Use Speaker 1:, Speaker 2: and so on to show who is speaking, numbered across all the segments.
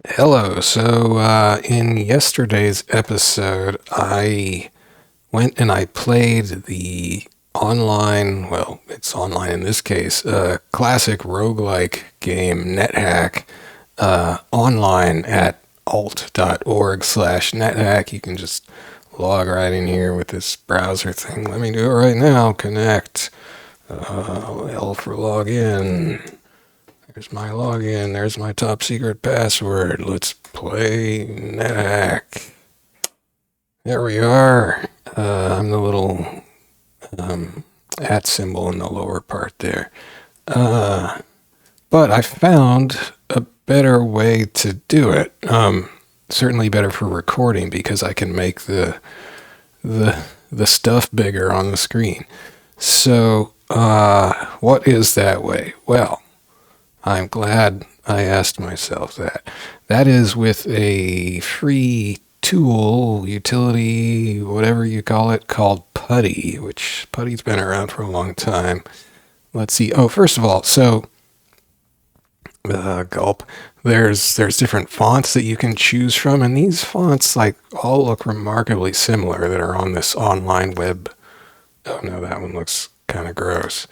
Speaker 1: Hello. In yesterday's episode, I went and I played the online, well, it's online in this case, classic roguelike game NetHack online at alt.org/NetHack. You can just log right in here with this browser thing. Let me do it right now. Connect. L for login. There's my login. There's my top secret password. Let's play NetHack. There we are. I'm the little at symbol in the lower part there. But I found a better way to do it. Certainly better for recording because I can make the stuff bigger on the screen. So, what is that way? Well, I'm glad I asked myself that. That is with a free tool, utility, whatever you call it, called PuTTY, which PuTTY's been around for a long time. Let's see. Oh, first of all, gulp. There's different fonts that you can choose from, and these fonts all look remarkably similar that are on this online web. Oh no, that one looks kind of gross.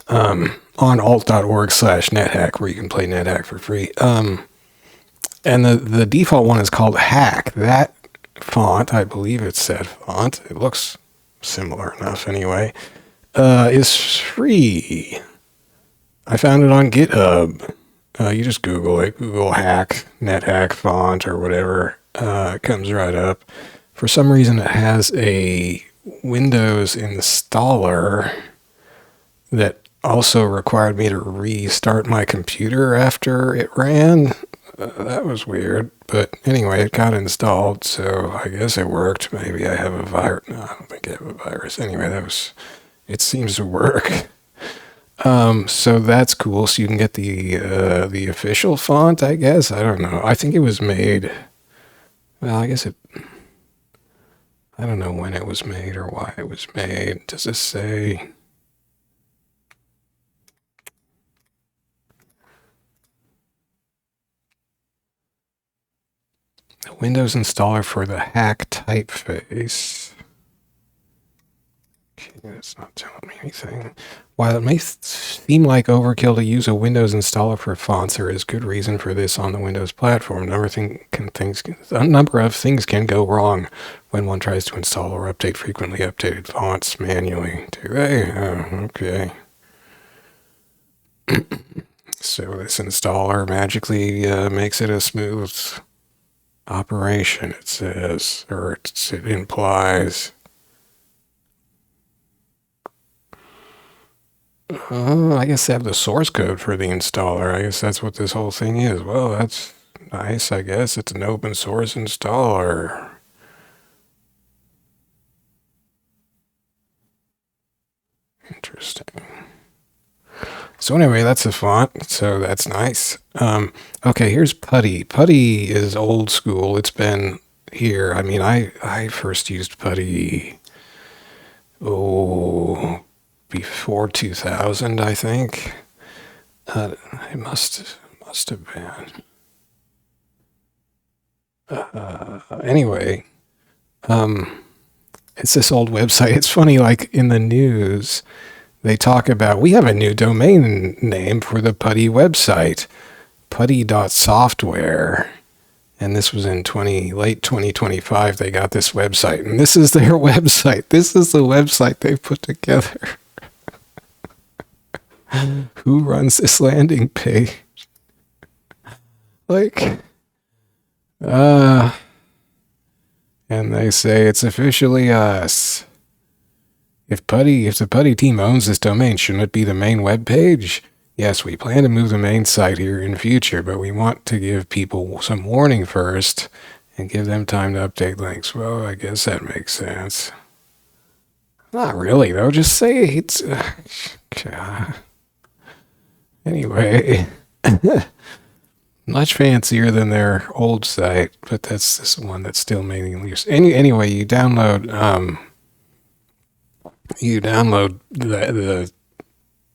Speaker 1: On alt.org/NetHack, where you can play NetHack for free. And the default one is called Hack. That font, I believe it's that font. It looks similar enough anyway. Is free. I found it on GitHub. You just Google it. Google Hack, NetHack font, or whatever. It comes right up. For some reason, it has a Windows installer that also required me to restart my computer after it ran. That was weird. But anyway, it got installed, so I guess it worked. Maybe I have a virus. No, I don't think I have a virus. Anyway, it seems to work. So that's cool. So you can get the official font, I guess. I don't know. I think it was made. Well, I don't know when it was made or why it was made. Does this say? The Windows installer for the Hack typeface. Okay, that's not telling me anything. While it may seem like overkill to use a Windows installer for fonts, there is good reason for this on the Windows platform. A number of things can go wrong when one tries to install or update frequently updated fonts manually. Okay. So this installer magically makes it a smooth operation, it says, or it implies. I guess they have the source code for the installer. I guess that's what this whole thing is. Well, that's nice, I guess. It's an open source installer. Interesting. So anyway, that's a font, so that's nice. Okay, here's PuTTY. PuTTY is old school. It's been here. I mean, I first used PuTTY, before 2000, I think. It must have been. Anyway, it's this old website. It's funny, like in the news, they talk about, we have a new domain name for the PuTTY website, PuTTY.software. And this was in late 2025, they got this website. And this is their website. This is the website they put together. Who runs this landing page? And they say it's officially us. If the PuTTY team owns this domain, shouldn't it be the main web page? Yes, we plan to move the main site here in future, but we want to give people some warning first and give them time to update links. Well, I guess that makes sense. Not really, though. Just say it's... Anyway, much fancier than their old site, but that's this one that's still mainly used. Anyway, you download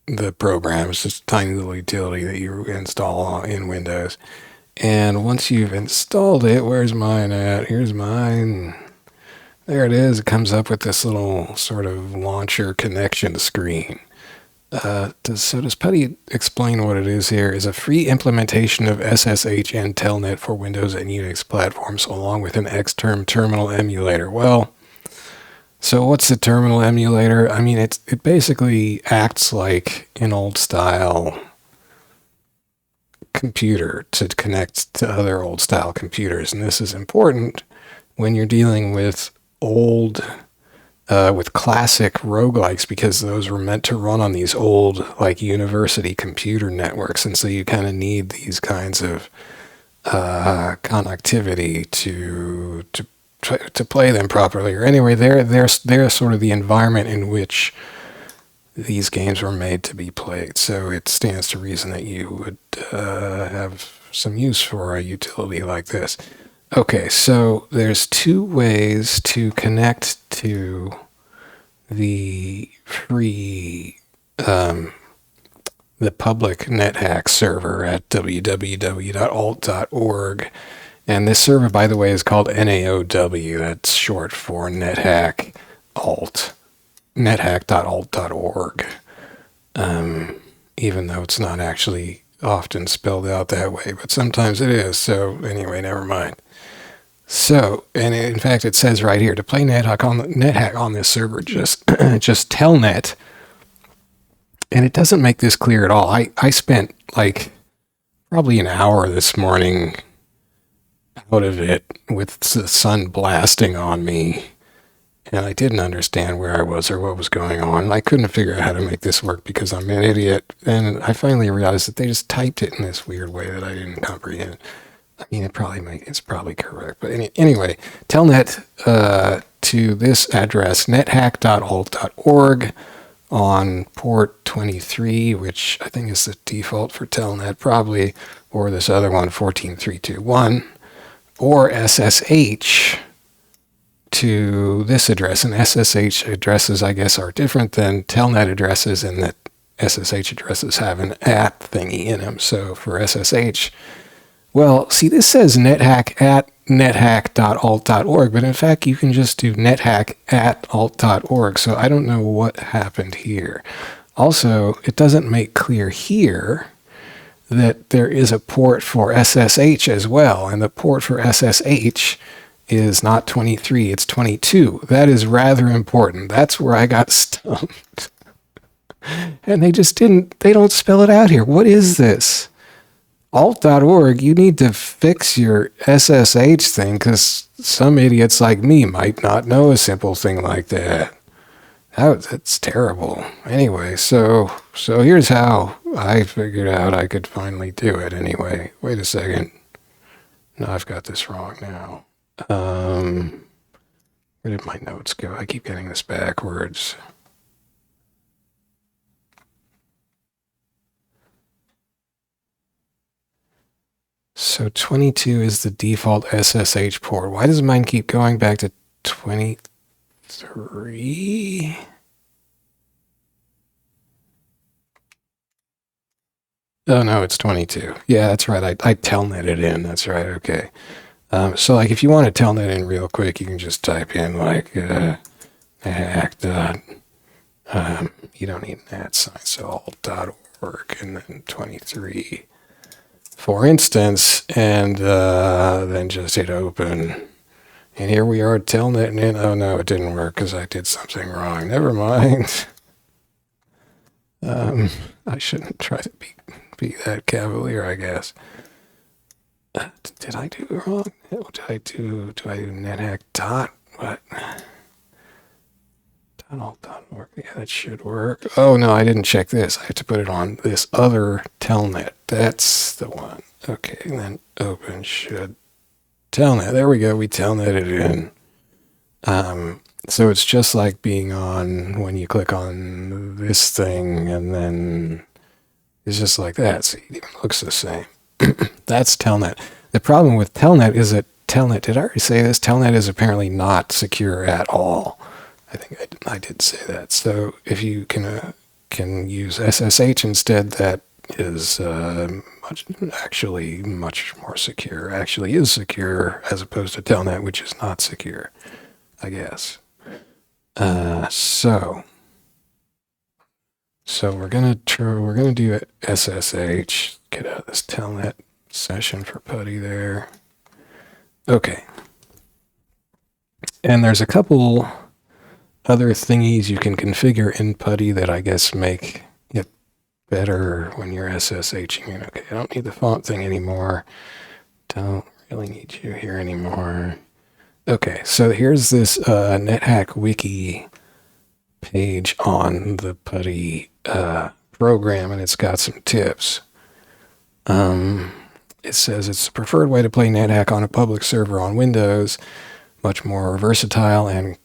Speaker 1: the program. It's just a tiny little utility that you install in Windows, And once you've installed it, where's mine at? Here's mine. There it is. It comes up with this little sort of launcher connection screen. So does PuTTY explain what it is here? Is a free implementation of SSH and Telnet for Windows and Unix platforms, along with an external terminal emulator. Well, so what's the terminal emulator? I mean, it basically acts like an old-style computer to connect to other old-style computers, and this is important when you're dealing with with classic roguelikes, because those were meant to run on these old, like, university computer networks, and so you kind of need these kinds of connectivity to play them properly. Or anyway, they're sort of the environment in which these games were made to be played. So it stands to reason that you would have some use for a utility like this. Okay, so there's two ways to connect to the free, the public NetHack server at www.alt.org. And this server, by the way, is called NAOW. That's short for NetHack Alt, nethhack.alt.org. Even though it's not actually often spelled out that way, but sometimes it is. So anyway, never mind. So, and in fact, it says right here, to play NetHack on this server, just telnet. And it doesn't make this clear at all. I spent like probably an hour this morning out of it with the sun blasting on me, and I didn't understand where I was or what was going on. I couldn't figure out how to make this work because I'm an idiot. And I finally realized that they just typed it in this weird way that I didn't comprehend. I mean, it's probably correct. But anyway, telnet to this address, nethhack.alt.org, on port 23, which I think is the default for telnet probably, or this other one, 14321, or SSH to this address. And SSH addresses, I guess, are different than telnet addresses in that SSH addresses have an @ thingy in them. So for SSH, well, see, this says NetHack at nethhack.alt.org, but in fact, you can just do NetHack at alt.org. So I don't know what happened here. Also, it doesn't make clear here that there is a port for SSH as well, and the port for SSH is not 23, it's 22. That is rather important. That's where I got stumped. And they don't spell it out here. What is this? Alt.org, you need to fix your SSH thing, because some idiots like me might not know a simple thing like that. That's terrible. Anyway, so here's how I figured out I could finally do it anyway. Wait a second. No, I've got this wrong now. Where did my notes go? I keep getting this backwards. So 22 is the default SSH port. Why does mine keep going back to 23? Oh, no, it's 22. Yeah, that's right. I telnetted in. That's right. Okay. So, like, if you want to telnet in real quick, you can just type in, like, hack. You don't need an @ sign, so alt.org and then 23. For instance, and then just hit open. And here we are telnetting in. Oh no, it didn't work because I did something wrong. Never mind. I shouldn't try to be that cavalier, I guess. Did I do it wrong? What did I do? Do I do NetHack dot? What? .alt.org. Yeah, that should work. Oh no, I didn't check this. I have to put it on this other telnet. That's the one. Okay, and then open should telnet. There we go. We telnetted in. So it's just like being on when you click on this thing, and then it's just like that. See, it even looks the same. That's telnet. The problem with telnet is that telnet, did I already say this? Telnet is apparently not secure at all. I think I did say that. So if you can use SSH instead, that is much more secure. Actually is secure as opposed to telnet, which is not secure, I guess. So we're gonna do SSH. Get out of this telnet session for PuTTY there. Okay. And there's a couple other thingies you can configure in PuTTY that I guess make it better when you're SSHing it. Okay, I don't need the font thing anymore. Don't really need you here anymore. Okay, so here's this NetHack wiki page on the PuTTY program, and it's got some tips. It says it's the preferred way to play NetHack on a public server on Windows, much more versatile and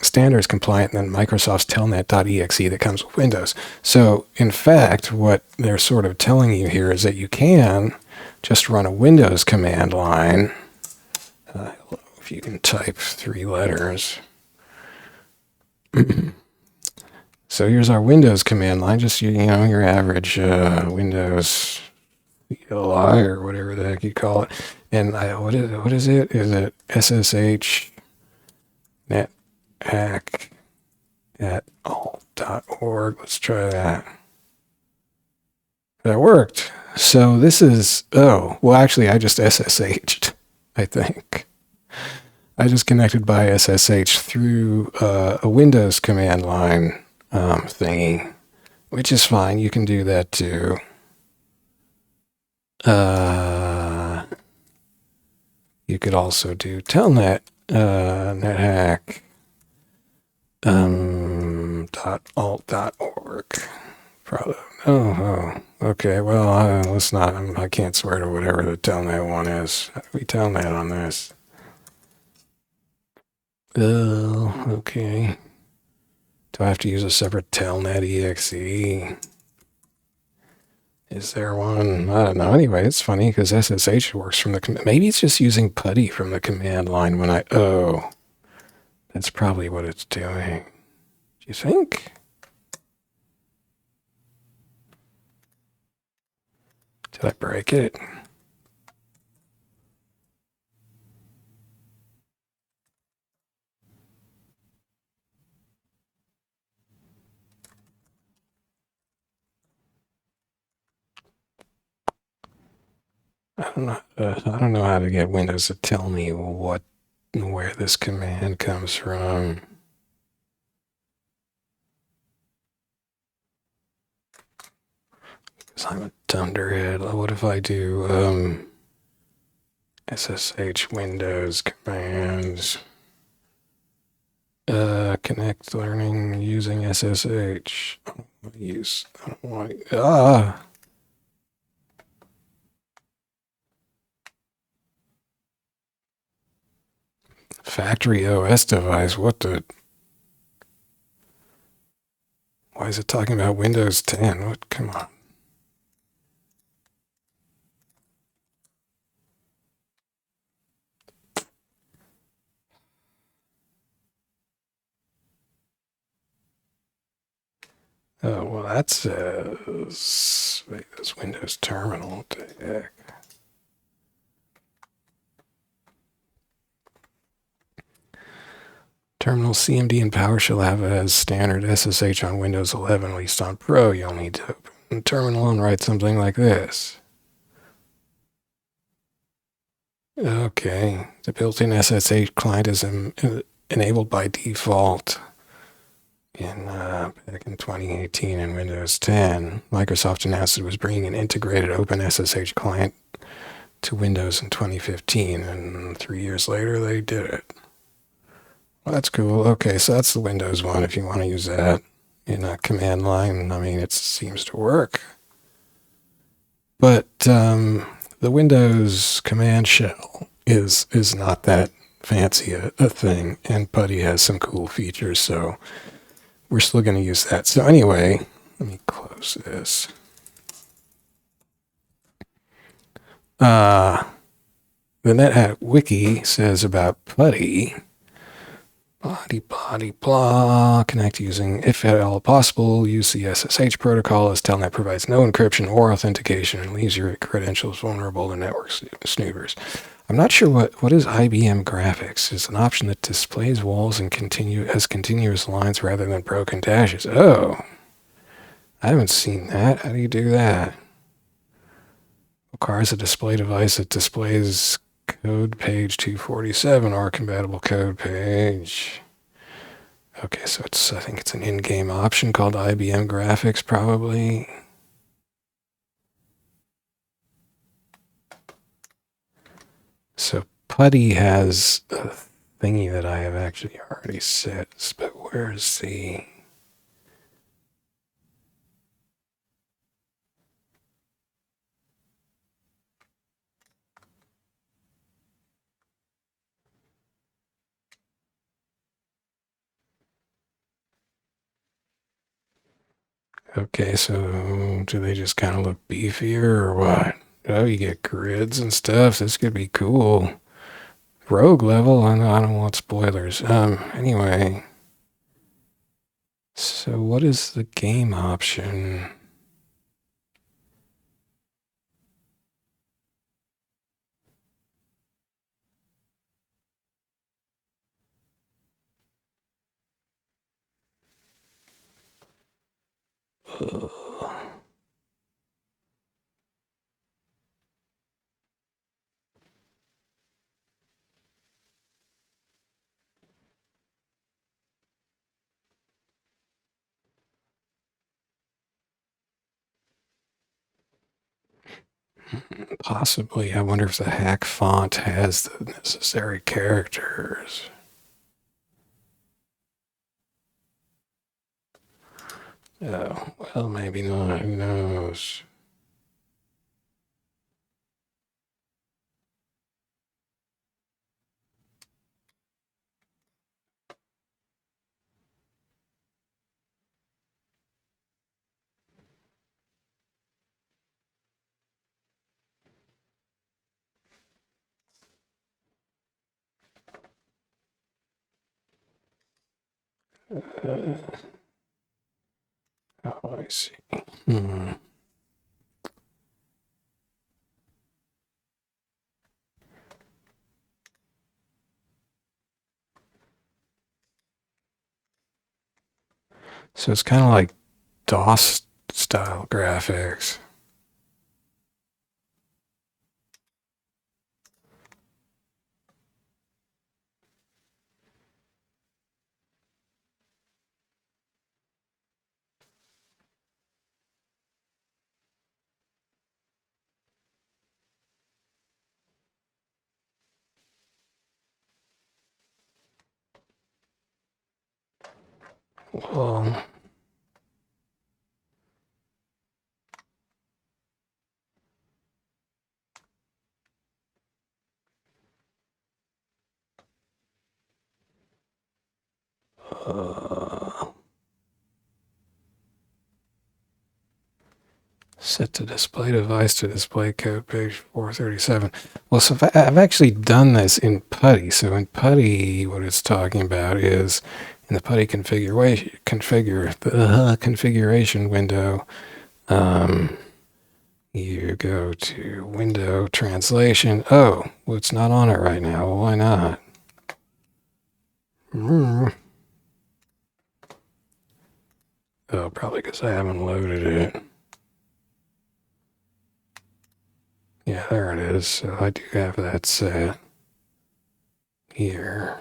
Speaker 1: standards compliant than Microsoft's telnet.exe that comes with Windows. So, in fact, what they're sort of telling you here is that you can just run a Windows command line. If you can type 3 letters. So here's our Windows command line, just your average Windows CLI or whatever the heck you call it. And what is it? Is it SSH NetHack at alt.org? Let's try that. That worked. So this is, actually I just SSH'd, I think. I just connected by SSH through a Windows command line thingy, which is fine. You can do that too. You could also do telnet NetHack .alt.org. Probably. Okay. Well, let's not. I can't swear to whatever the telnet one is. How do we telnet on this? Okay. Do I have to use a separate telnet exe? Is there one? I don't know. Anyway, it's funny because SSH works from the... Maybe it's just using PuTTY from the command line when I... Oh. That's probably what it's doing. Do you think? Did I break it? I don't know how to get Windows to tell me where this command comes from. Because I'm a dunderhead. What if I do SSH Windows commands? Connect learning using SSH. I don't want to factory OS device. What the? Why is it talking about Windows 10? What? Come on. Oh, well, that says, wait, that's Windows Terminal. What the heck? Terminal CMD and PowerShell have as standard SSH on Windows 11, at least on Pro. You'll need to open the terminal and write something like this. Okay, the built-in SSH client is enabled by default. Back in 2018 in Windows 10, Microsoft announced it was bringing an integrated open SSH client to Windows in 2015, and 3 years later they did it. Well, that's cool. Okay, so that's the Windows one if you want to use that in a command line. I mean, it seems to work. But the Windows command shell is not that fancy a thing, and PuTTY has some cool features, so we're still going to use that. So anyway, let me close this. The NetHack wiki says about PuTTY. blah, blah. Connect using, if at all possible, use the SSH protocol, as Telnet provides no encryption or authentication and leaves your credentials vulnerable to network snoopers. I'm not sure what is IBM Graphics. It's an option that displays walls and has continuous lines rather than broken dashes. Oh, I haven't seen that. How do you do that? Requires a display device that displays code page 247 or compatible code page. Okay, so I think it's an in-game option called IBM Graphics, probably. So PuTTY has a thingy that I have actually already set, but where's the... Okay, so do they just kind of look beefier or what? Oh, you get grids and stuff. This could be cool. Rogue level? I don't want spoilers. Anyway. So what is the game option? Possibly. I wonder if the hack font has the necessary characters. Oh, well, maybe not. Who knows? Oh, I see. So it's kind of like DOS-style graphics. Well, set to display device to display code page 437. Well, so I've actually done this in PuTTY. So in PuTTY, what it's talking about is in the PuTTY configuration window, you go to window translation. Oh, well, it's not on it right now. Well, why not? Oh, probably because I haven't loaded it. Yeah, there it is. So I do have that set here.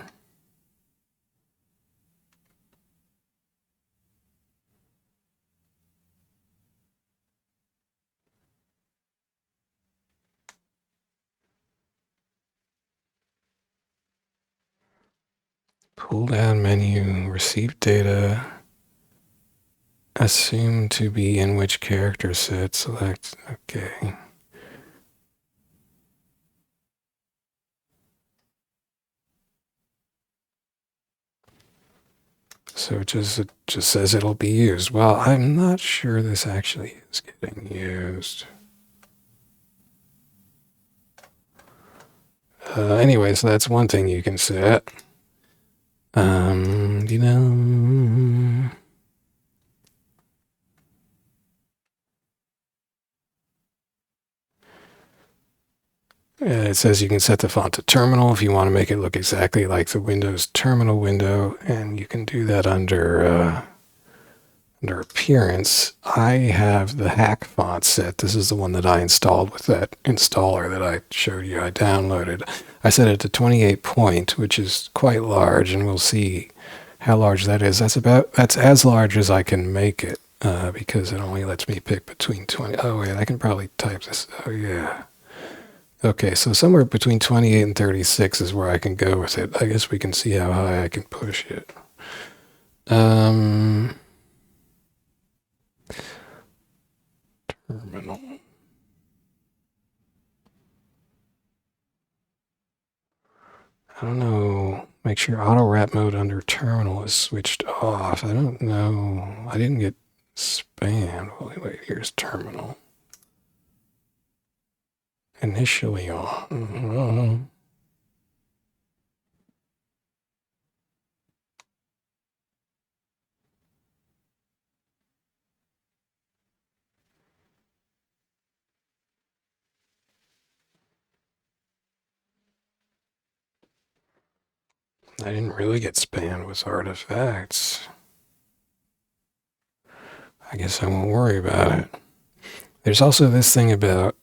Speaker 1: Pull down menu, receive data, assume to be in which character set, select, okay. So it just says it'll be used. Well, I'm not sure this actually is getting used. Anyway, so that's one thing you can set. You know, it says you can set the font to terminal if you want to make it look exactly like the Windows terminal window, and you can do that under appearance. I have the hack font set. This is the one that I installed with that installer that I showed you I downloaded. I set it to 28 point, which is quite large, and we'll see how large that is. That's as large as I can make it, because it only lets me pick between 20. Oh wait, I can probably type this. Oh yeah. Okay, so somewhere between 28 and 36 is where I can go with it. I guess we can see how high I can push it. Terminal. I don't know. Make sure auto wrap mode under terminal is switched off. I don't know. I didn't get spam. Wait, here's terminal. Initially on. I didn't really get spammed with artifacts. I guess I won't worry about it. There's also this thing about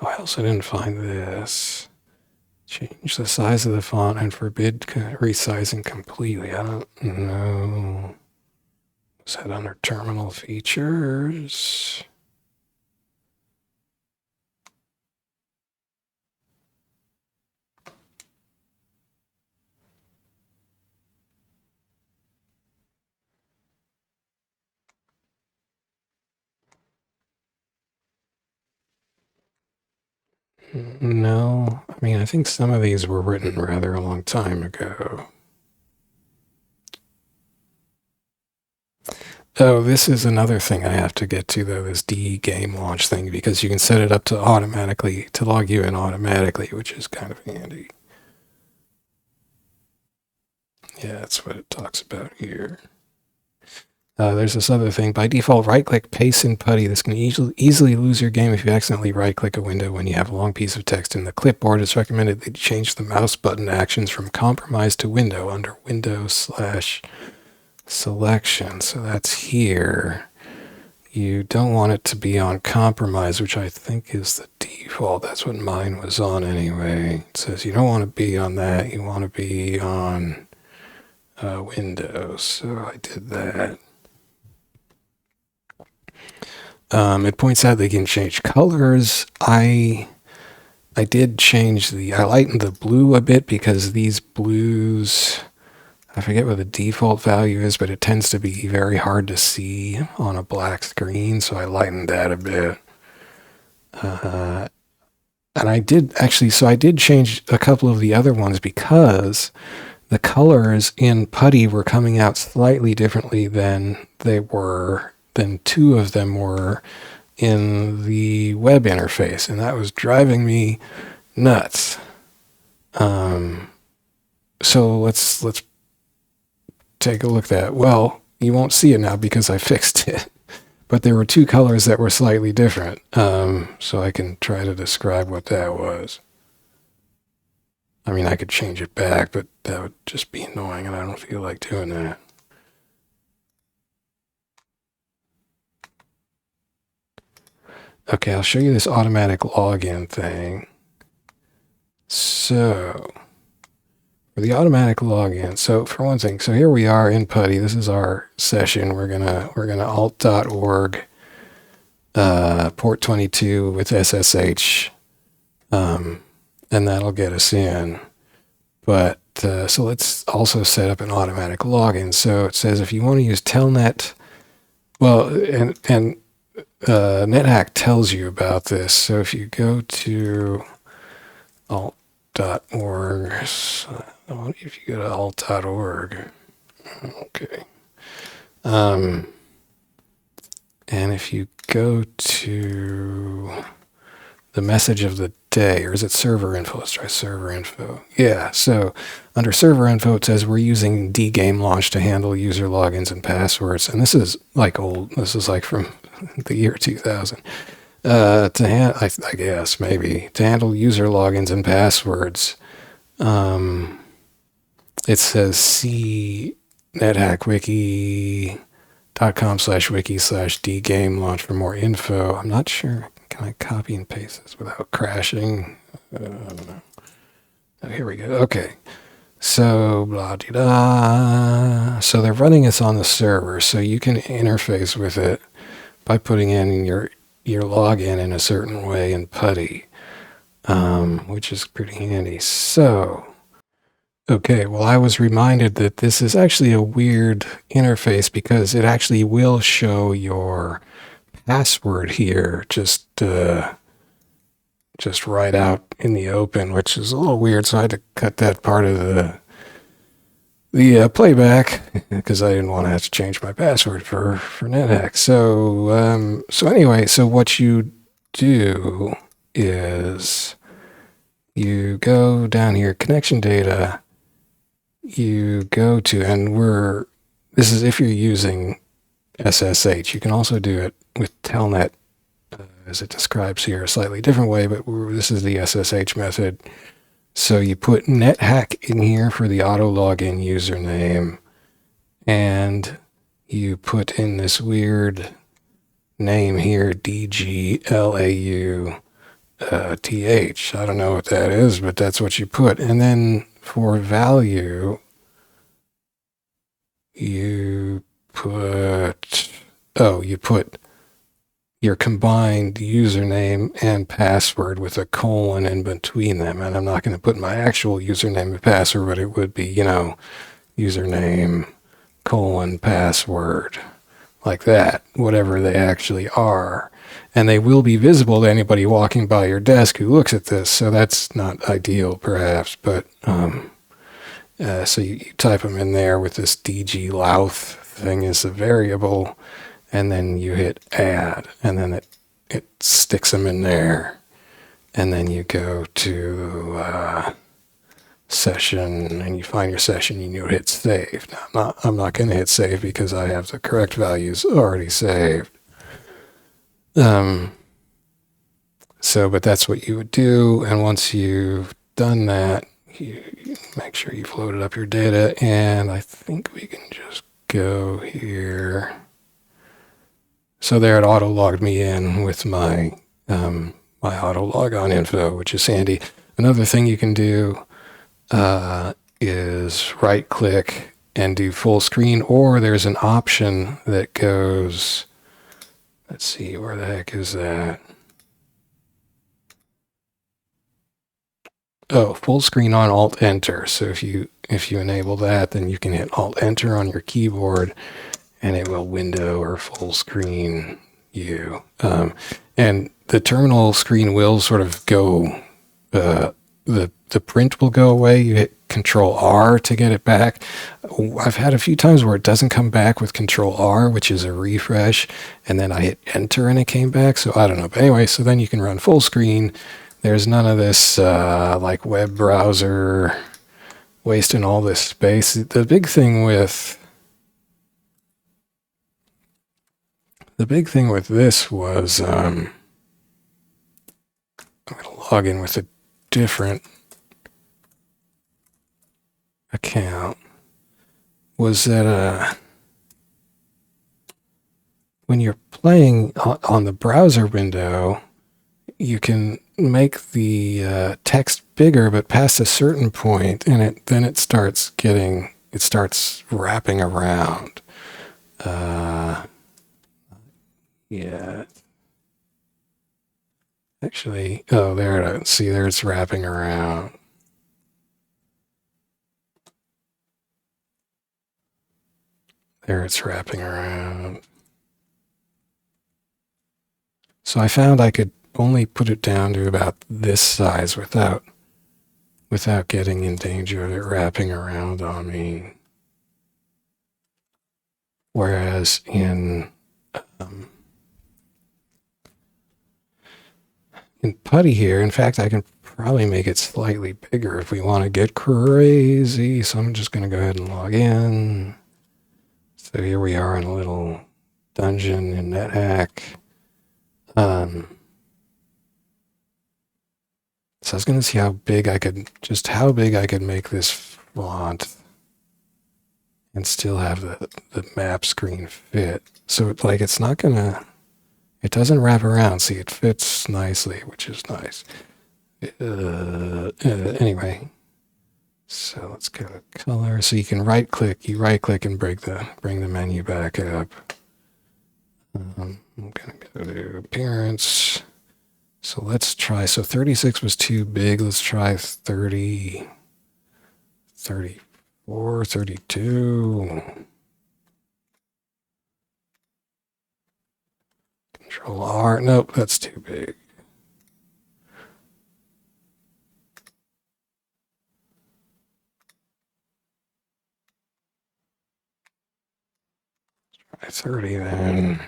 Speaker 1: I also didn't find this. Change the size of the font and forbid resizing completely. I don't know. Is that under terminal features? No, I mean, I think some of these were written rather a long time ago. Oh, this is another thing I have to get to, though, this D game launch thing, because you can set it up to log you in automatically, which is kind of handy. Yeah, that's what it talks about here. There's this other thing. By default, right-click paste in PuTTY. This can easily lose your game if you accidentally right-click a window when you have a long piece of text in the clipboard. It's recommended that you change the mouse button actions from compromise to window under Window/selection. So that's here. You don't want it to be on compromise, which I think is the default. That's what mine was on anyway. It says you don't want to be on that. You want to be on Windows. So I did that. It points out they can change colors. I did change I lightened the blue a bit because these blues, I forget what the default value is, but it tends to be very hard to see on a black screen, so I lightened that a bit. And I did change a couple of the other ones because the colors in PuTTY were coming out slightly differently than two of them were in the web interface, and that was driving me nuts. So let's take a look at that. Well, you won't see it now because I fixed it, but there were two colors that were slightly different. So I can try to describe what that was. I mean, I could change it back, but that would just be annoying, and I don't feel like doing that. Okay, I'll show you this automatic login thing. So, for the automatic login, so for one thing, so here we are in PuTTY. This is our session. We're gonna alt.org port 22 with SSH, and that'll get us in. But so let's also set up an automatic login. So it says if you want to use Telnet, well, and NetHack tells you about this. So if you go to alt.org, if you go to alt.org, okay. And if you go to the message of the day, or is it server info? Let's try server info. Yeah, so under server info, it says we're using dgame launch to handle user logins and passwords. And this is like old, this is like from the year 2000. I guess maybe to handle user logins and passwords, it says see nethack.com/wiki/dgame launch for more info. I'm not sure. Can I copy and paste this without crashing? I don't know. Oh, here we go. Okay. So blah de da. So they're running this on the server, so you can interface with it by putting in your login in a certain way in PuTTY, which is pretty handy. So, okay, well, I was reminded that this is actually a weird interface because it actually will show your password here just right out in the open, which is a little weird. So I had to cut that part of the playback because I didn't want to have to change my password for NetHack. So anyway, so what you do is you go down here, connection data. You go to, and this is if you're using SSH. You can also do it with Telnet, as it describes here, a slightly different way, but this is the SSH method. So you put NetHack in here for the auto login username, and you put in this weird name here, DGLAUTH. I don't know what that is, but that's what you put. And then for value, you put your combined username and password with a colon in between them. And I'm not going to put my actual username and password, but it would be, username, colon, password, like that, whatever they actually are. And they will be visible to anybody walking by your desk who looks at this. So that's not ideal, perhaps, but so you type them in there with this dglouth thing as a variable, and then you hit add, and then it sticks them in there. And then you go to session, and you find your session, and you hit save. Now, I'm not going to hit save because I have the correct values already saved. But that's what you would do, and once you've done that, you make sure you've loaded up your data, and I think we can just go here. So there, it auto logged me in with my auto logon info, which is handy. Another thing you can do is right click and do full screen, or there's an option that goes, let's see, where the heck is that? Oh, full screen on Alt Enter. So if you enable that, then you can hit Alt Enter on your keyboard, and it will window or full screen you. And the terminal screen will sort of go. The print will go away. You hit Control R to get it back. I've had a few times where it doesn't come back with Control R, which is a refresh, and then I hit Enter and it came back. So I don't know. But anyway, so then you can run full screen. There's none of this like web browser wasting all this space. The big thing with this was I'm going to log in with a different account, was that when you're playing on the browser window, you can make the text bigger, but past a certain point, and then it starts wrapping around. Yeah. Actually, oh, there it is. See, there it's wrapping around. There it's wrapping around. So I found I could only put it down to about this size without getting in danger of it wrapping around on me. Whereas in in PuTTY here, in fact, I can probably make it slightly bigger if we want to get crazy. So I'm just going to go ahead and log in. So here we are in a little dungeon in NetHack. So I was going to see how big I could make this font and still have the map screen fit. So it's not going to, it doesn't wrap around. See, it fits nicely, which is nice. Anyway, so let's go to color. So you can right click and bring the menu back up. I'm going to go to appearance. So let's try, so 36 was too big. Let's try 30, 34, 32. Control R, nope, that's too big. Try 30 then.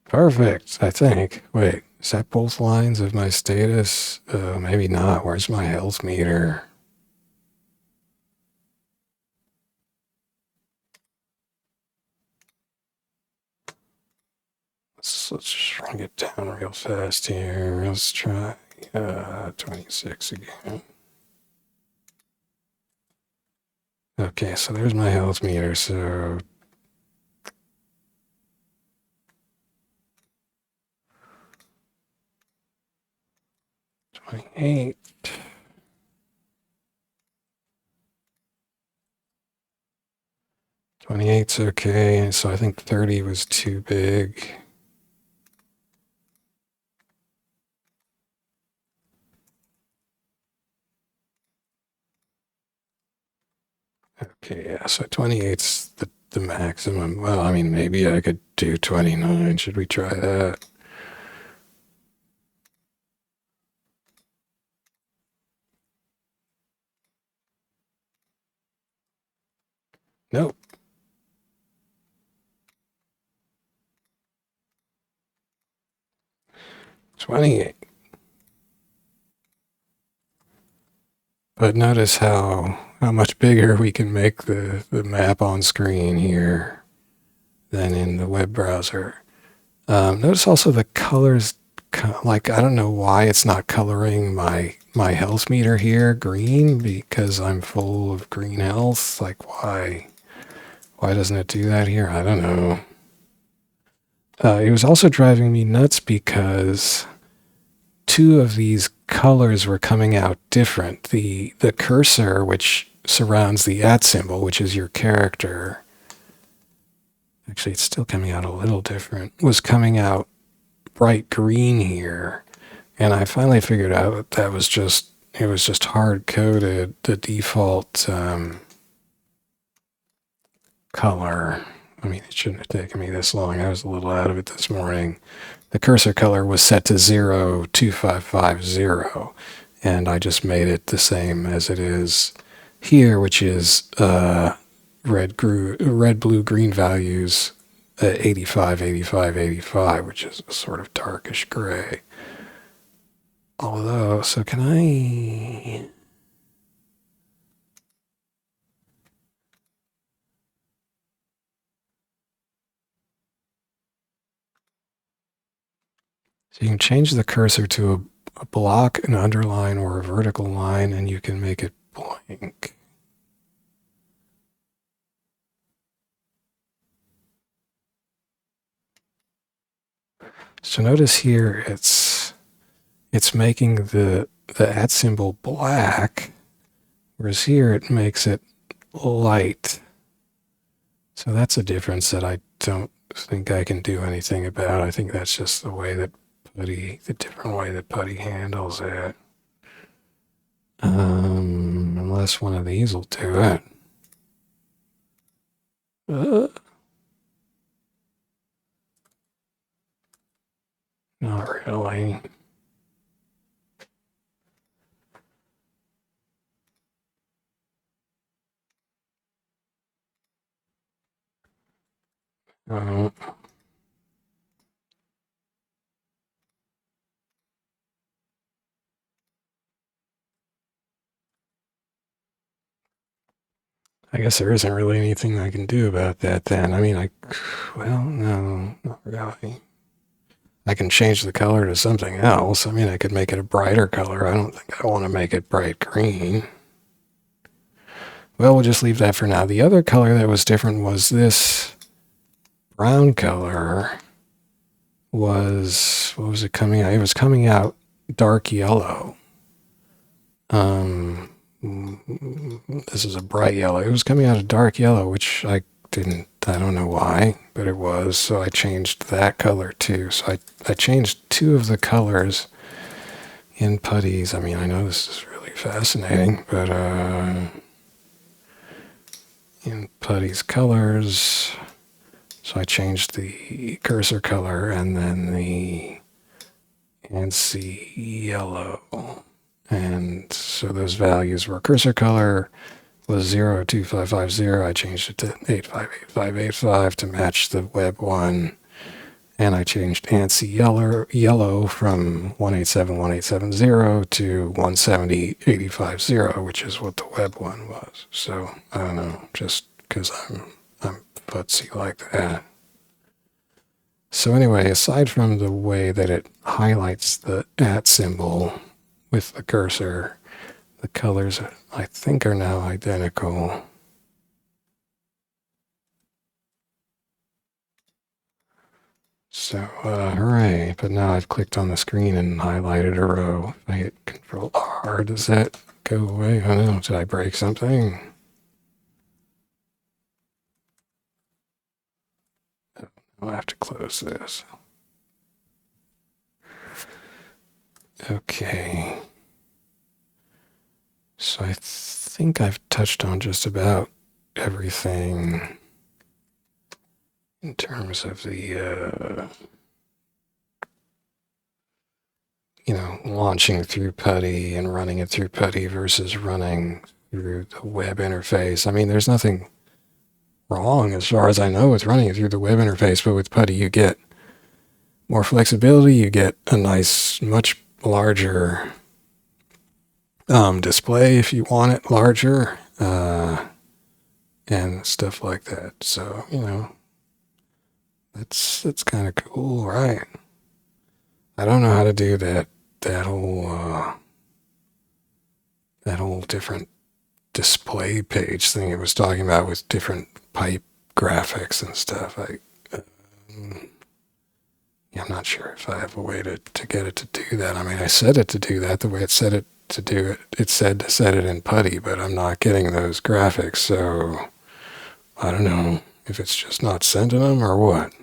Speaker 1: Perfect, I think. Wait, is that both lines of my status? Maybe not. Where's my health meter? Let's shrink it down real fast here. Let's try 26 again. Okay, so there's my health meter. So 28. 28's okay. So I think 30 was too big. Okay, yeah, so 28's the maximum. Well, I mean, maybe I could do 29. Should we try that? Nope. 28. But notice how much bigger we can make the map on screen here than in the web browser. Notice also the colors, like I don't know why it's not coloring my health meter here green, because I'm full of green health. Like why doesn't it do that here? I don't know. It was also driving me nuts because two of these colors were coming out different. The cursor, which surrounds the @ symbol, which is your character, actually it's still coming out a little different, was coming out bright green here. And I finally figured out that was just, it was just hard coded the default color. I mean, it shouldn't have taken me this long. I was a little out of it this morning. The cursor color was set to 02550, and I just made it the same as it is here, which is red, blue, green values, 85, 85, 85, which is a sort of darkish gray. Although, so can I... So you can change the cursor to a block, an underline, or a vertical line, and you can make it blank. So notice here it's making the @ symbol black, whereas here it makes it light. So that's a difference that I don't think I can do anything about. I think that's just the way that PuTTY, the different way that PuTTY handles it. Unless one of these will do it. Not really. I guess there isn't really anything I can do about that then. I mean, well, no, not really. I can change the color to something else. I mean, I could make it a brighter color. I don't think I want to make it bright green. Well, we'll just leave that for now. The other color that was different was this brown color was, what was it coming out? It was coming out dark yellow. This is a bright yellow. It was coming out a dark yellow, which I don't know why, but it was. So I changed that color too. So I changed two of the colors in PuTTYs. I mean, I know this is really fascinating, but in PuTTY's colors, so I changed the cursor color and then the ANSI Yellow. And so those values were cursor color was 02550. I changed it to 858585 to match the web one. And I changed ANSI Yellow from 1871870 to 1708050, which is what the web one was. So I don't know, just because I'm futzy like that. So anyway, aside from the way that it highlights the @ symbol with the cursor, the colors I think are now identical. So, hooray, but now I've clicked on the screen and highlighted a row. If I hit Control R, does that go away? Oh no, did I break something? I'll have to close this. Okay. So I think I've touched on just about everything in terms of the, launching through PuTTY and running it through PuTTY versus running through the web interface. I mean, there's nothing wrong as far as I know with running it through the web interface, but with PuTTY you get more flexibility, you get a nice, much larger display if you want it larger, and stuff like that. So, that's kind of cool, right? I don't know how to do that whole different display page thing it was talking about with different pipe graphics and stuff. I'm not sure if I have a way to get it to do that. I mean, I set it to do that the way it said it to do it. It said to set it in PuTTY, but I'm not getting those graphics, so I don't know if it's just not sending them or what.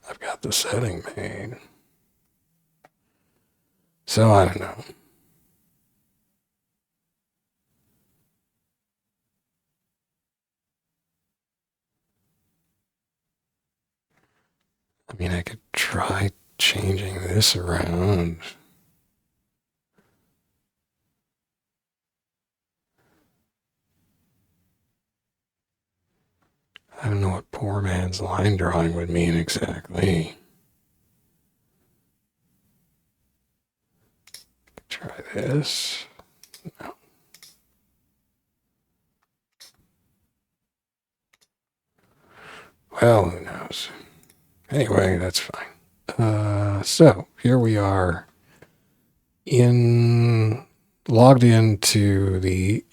Speaker 1: I've got the setting made. So I don't know. I mean, I could try changing this around. I don't know what poor man's line drawing would mean exactly. Try this. No. Well, who knows? Anyway, that's fine. So here we are logged into the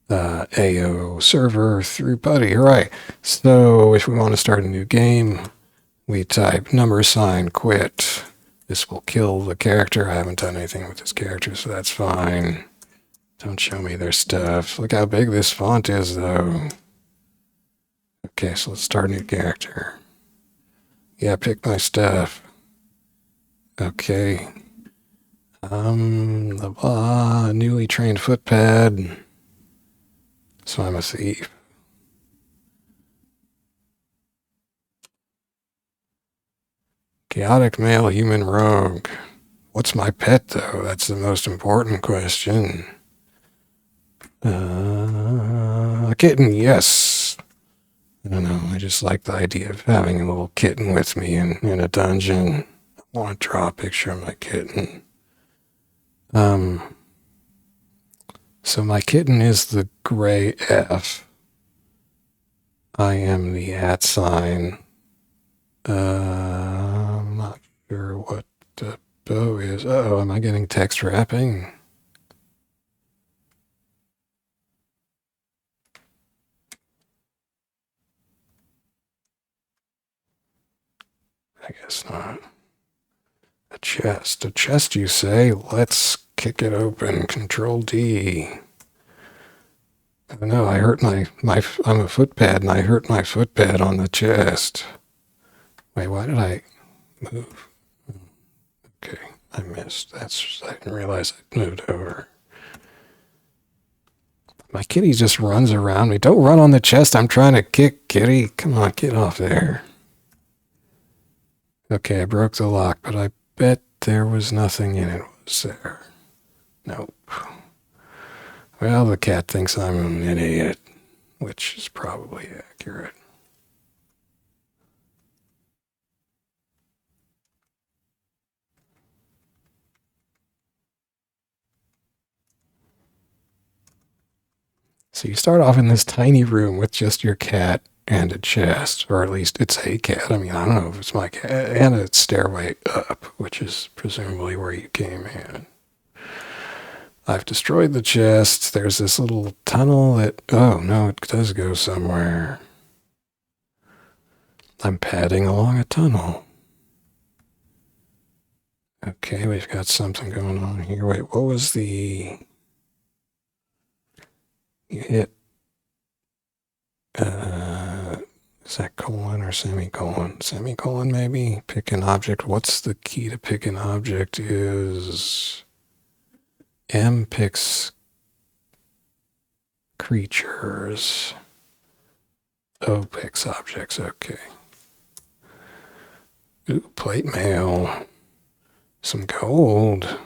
Speaker 1: AO server through PuTTY. All right. So if we want to start a new game, we type $quit. This will kill the character. I haven't done anything with this character, so that's fine. Don't show me their stuff. Look how big this font is, though. Okay, so let's start a new character. Yeah, pick my stuff. Okay. Newly trained footpad. So I'm a thief. Chaotic male human rogue. What's my pet, though? That's the most important question. A kitten, yes. I don't know. I just like the idea of having a little kitten with me in a dungeon. want to draw a picture of my kitten. So my kitten is the gray F. I am the @ sign. I'm not sure what the bow is. Oh, am I getting text wrapping? I guess not. A chest. A chest, you say? Let's kick it open. Control D. Oh, no, I hurt I'm a footpad, and I hurt my footpad on the chest. Wait, why did I move? Okay, I missed. I didn't realize I moved over. My kitty just runs around me. Don't run on the chest. I'm trying to kick, kitty. Come on, get off there. Okay, I broke the lock, but I bet there was nothing in it, was there? Nope. Well, the cat thinks I'm an idiot, which is probably accurate. So you start off in this tiny room with just your cat and a chest, or at least it's a cat. I mean, I don't know if it's my cat, and a stairway up, which is presumably where you came in. I've destroyed the chest. There's this little tunnel that, oh no, it does go somewhere. I'm padding along a tunnel. Okay, we've got something going on here. Wait, what was the... You hit... is that colon or semicolon? Semicolon, maybe? Pick an object. What's the key to pick an object is... M picks creatures. O picks objects. Okay. Ooh, plate mail. Some gold.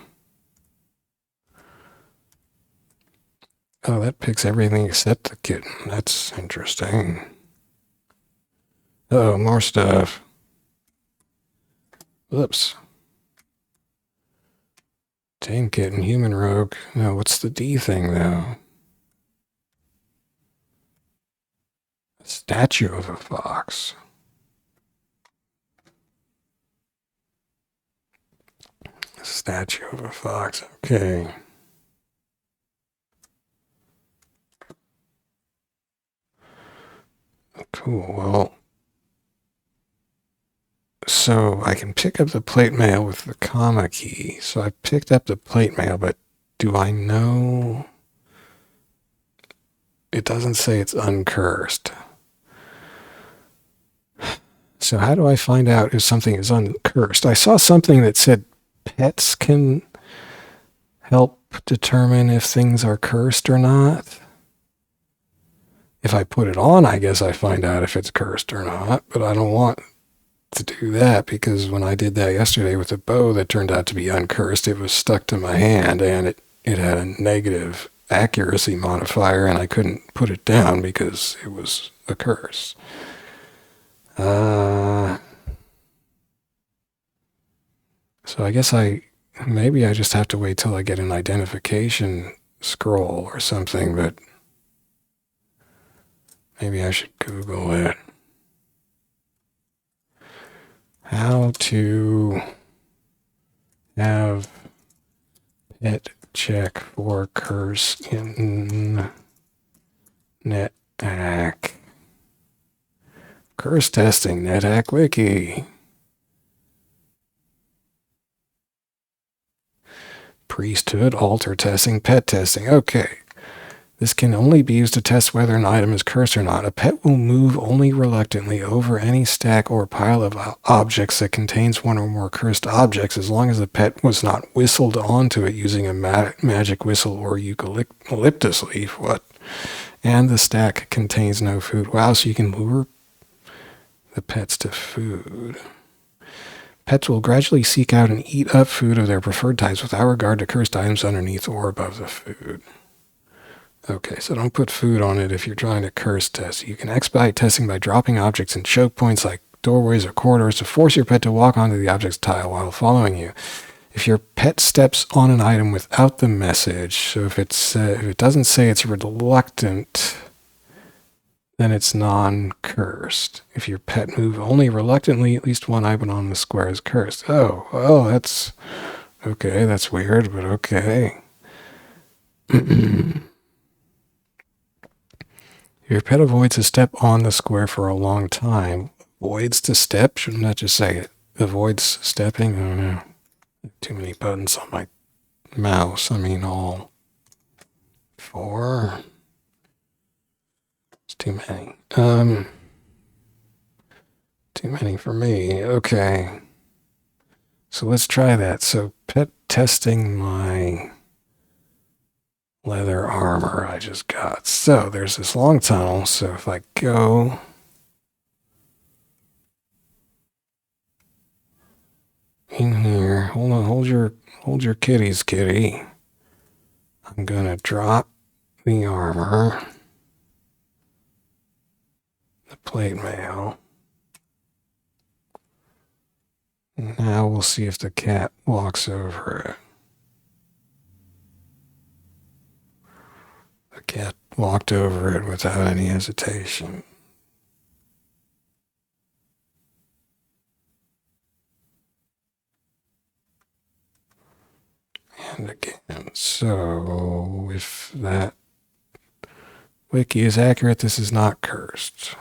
Speaker 1: Oh, that picks everything except the kitten. That's interesting. Oh, more stuff. Whoops. Tame kitten, human rogue. No, what's the D thing, though? A statue of a fox. A statue of a fox. Okay. Cool. Well, so I can pick up the plate mail with the comma key. So I picked up the plate mail, but do I know? It doesn't say it's uncursed. So how do I find out if something is uncursed? I saw something that said pets can help determine if things are cursed or not. If I put it on, I guess I find out if it's cursed or not, but I don't want to do that because when I did that yesterday with a bow that turned out to be uncursed, it was stuck to my hand and it had a negative accuracy modifier and I couldn't put it down because it was a curse. So I guess maybe I just have to wait till I get an identification scroll or something, but maybe I should Google it. How to have pet check for curse in NetHack. Curse testing, NetHack Wiki. Priesthood, altar testing, pet testing. Okay. This can only be used to test whether an item is cursed or not. A pet will move only reluctantly over any stack or pile of objects that contains one or more cursed objects as long as the pet was not whistled onto it using a magic whistle or eucalyptus leaf. What? And the stack contains no food. Wow, so you can lure the pets to food. Pets will gradually seek out and eat up food of their preferred types without regard to cursed items underneath or above the food. Okay, so don't put food on it if you're trying to curse test. You can expedite testing by dropping objects in choke points like doorways or corridors to force your pet to walk onto the object's tile while following you. If your pet steps on an item without the message, so if it doesn't say it's reluctant, then it's non-cursed. If your pet moves only reluctantly, at least one item on the square is cursed. Oh, well, that's okay. That's weird, but okay. If your pet avoids a step on the square for a long time, avoids to step? Shouldn't that just say it? Avoids stepping? I don't know. Too many buttons on my mouse. I mean, all 4. It's too many. Too many for me. Okay. So let's try that. So pet testing my leather armor I just got. So there's this long tunnel. So if I go in here, hold on, hold your kitties, kitty. I'm gonna drop the armor, the plate mail. Now we'll see if the cat walks over it. The cat walked over it without any hesitation. And again, so if that wiki is accurate, this is not cursed.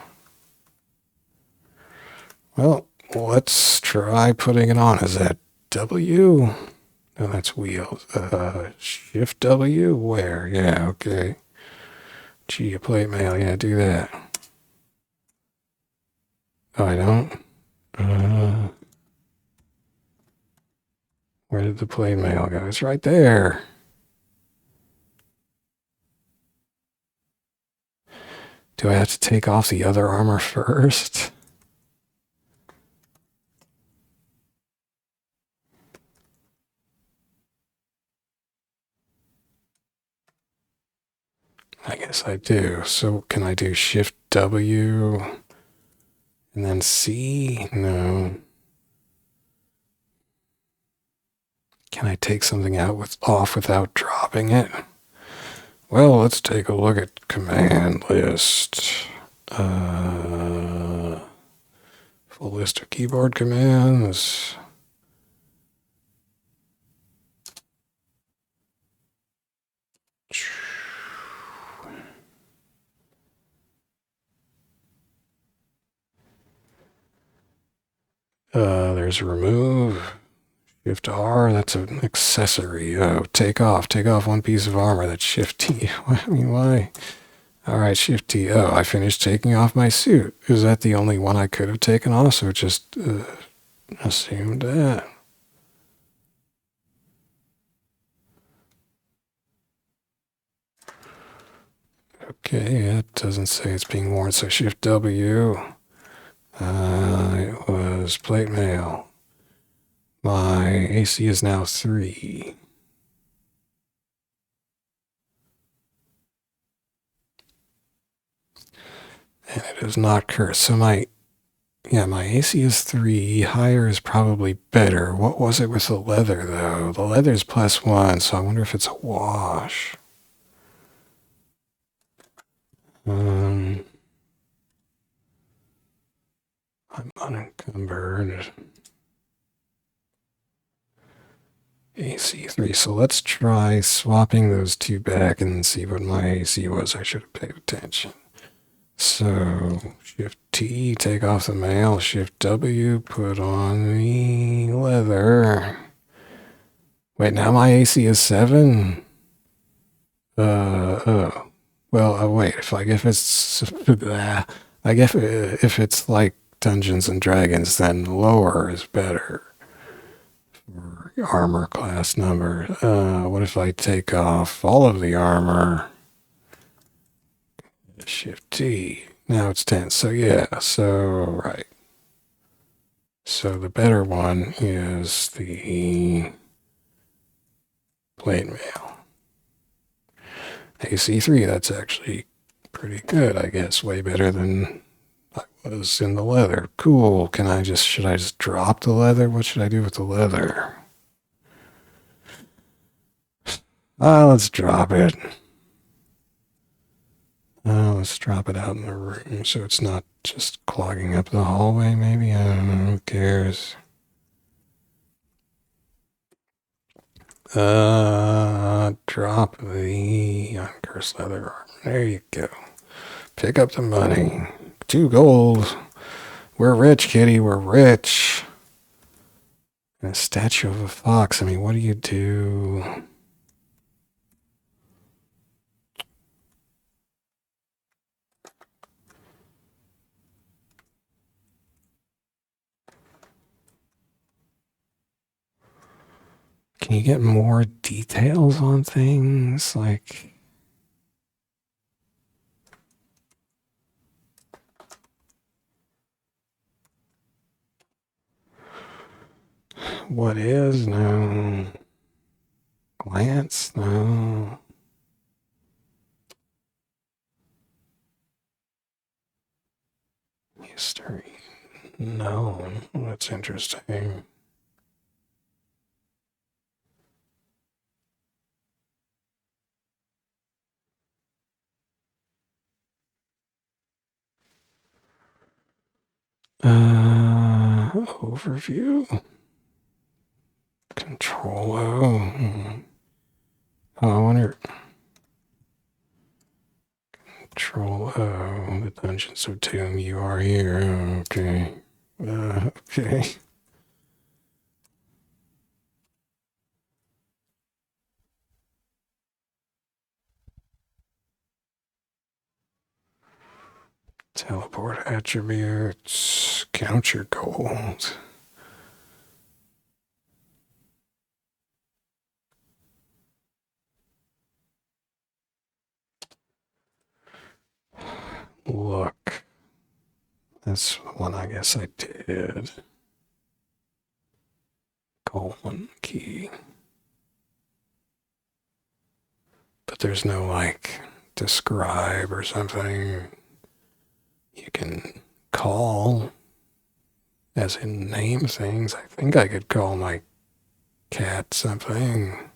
Speaker 1: Well, let's try putting it on. Is that W? No, that's wheels. Shift W? Where? Yeah, okay. Gee, a plate mail. Yeah, do that. Oh, I don't? Where did the plate mail go? It's right there. Do I have to take off the other armor first? I guess I do. So can I do Shift W and then C? No. Can I take something off without dropping it? Well, let's take a look at command list. Full list of keyboard commands. There's remove. Shift R, that's an accessory. Oh, take off one piece of armor. That's Shift T. I mean, why? All right, Shift T. Oh, I finished taking off my suit. Is that the only one I could have taken off? So just assumed that. Okay, it doesn't say it's being worn. So Shift W. It was plate mail. My AC is now 3. And it is not cursed. So my AC is 3. Higher is probably better. What was it with the leather, though? The leather is +1, so I wonder if it's a wash. I'm unencumbered. AC 3. So let's try swapping those two back and see what my AC was. I should have paid attention. So Shift T, take off the mail. Shift W, put on the leather. Wait, now my AC is 7? Oh. Well, wait, if it's like Dungeons and Dragons, then lower is better. For armor class number. What if I take off all of the armor? Shift T. Now it's 10. So yeah, right. So the better one is the plate mail. AC 3, that's actually pretty good, I guess. Way better than I was in the leather. Cool. Should I just drop the leather? What should I do with the leather? Let's drop it. Let's drop it out in the room so it's not just clogging up the hallway, maybe? I don't know. Who cares? Drop the uncursed leather armor. There you go. Pick up the money. 2 gold. We're rich, kitty. We're rich. And a statue of a fox. I mean, what do you do? Can you get more details on things? Like, what is? No. Glance? No. History? No. That's interesting. Overview? Control O. Oh, I wonder. Control O. The Dungeons of Doom. You are here. Okay. Okay. Teleport attributes. Count your gold. Look. That's one I guess I did. Colon key. But there's no like describe or something you can call as in name things. I think I could call my cat something.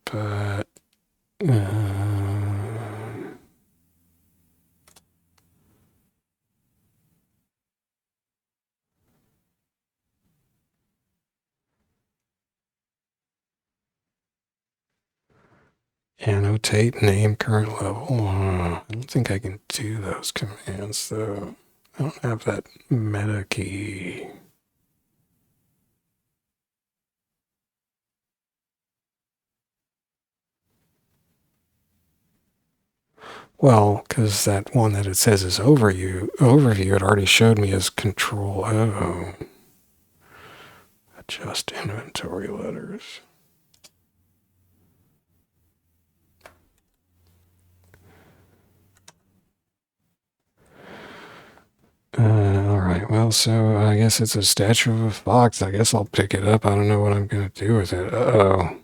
Speaker 1: But annotate name current level. I don't think I can do those commands though. I don't have that meta key. Well, because that one that it says is overview, it already showed me as Control O. Adjust inventory letters. All right. Well, so I guess it's a statue of a fox. I guess I'll pick it up. I don't know what I'm gonna do with it. Uh-oh.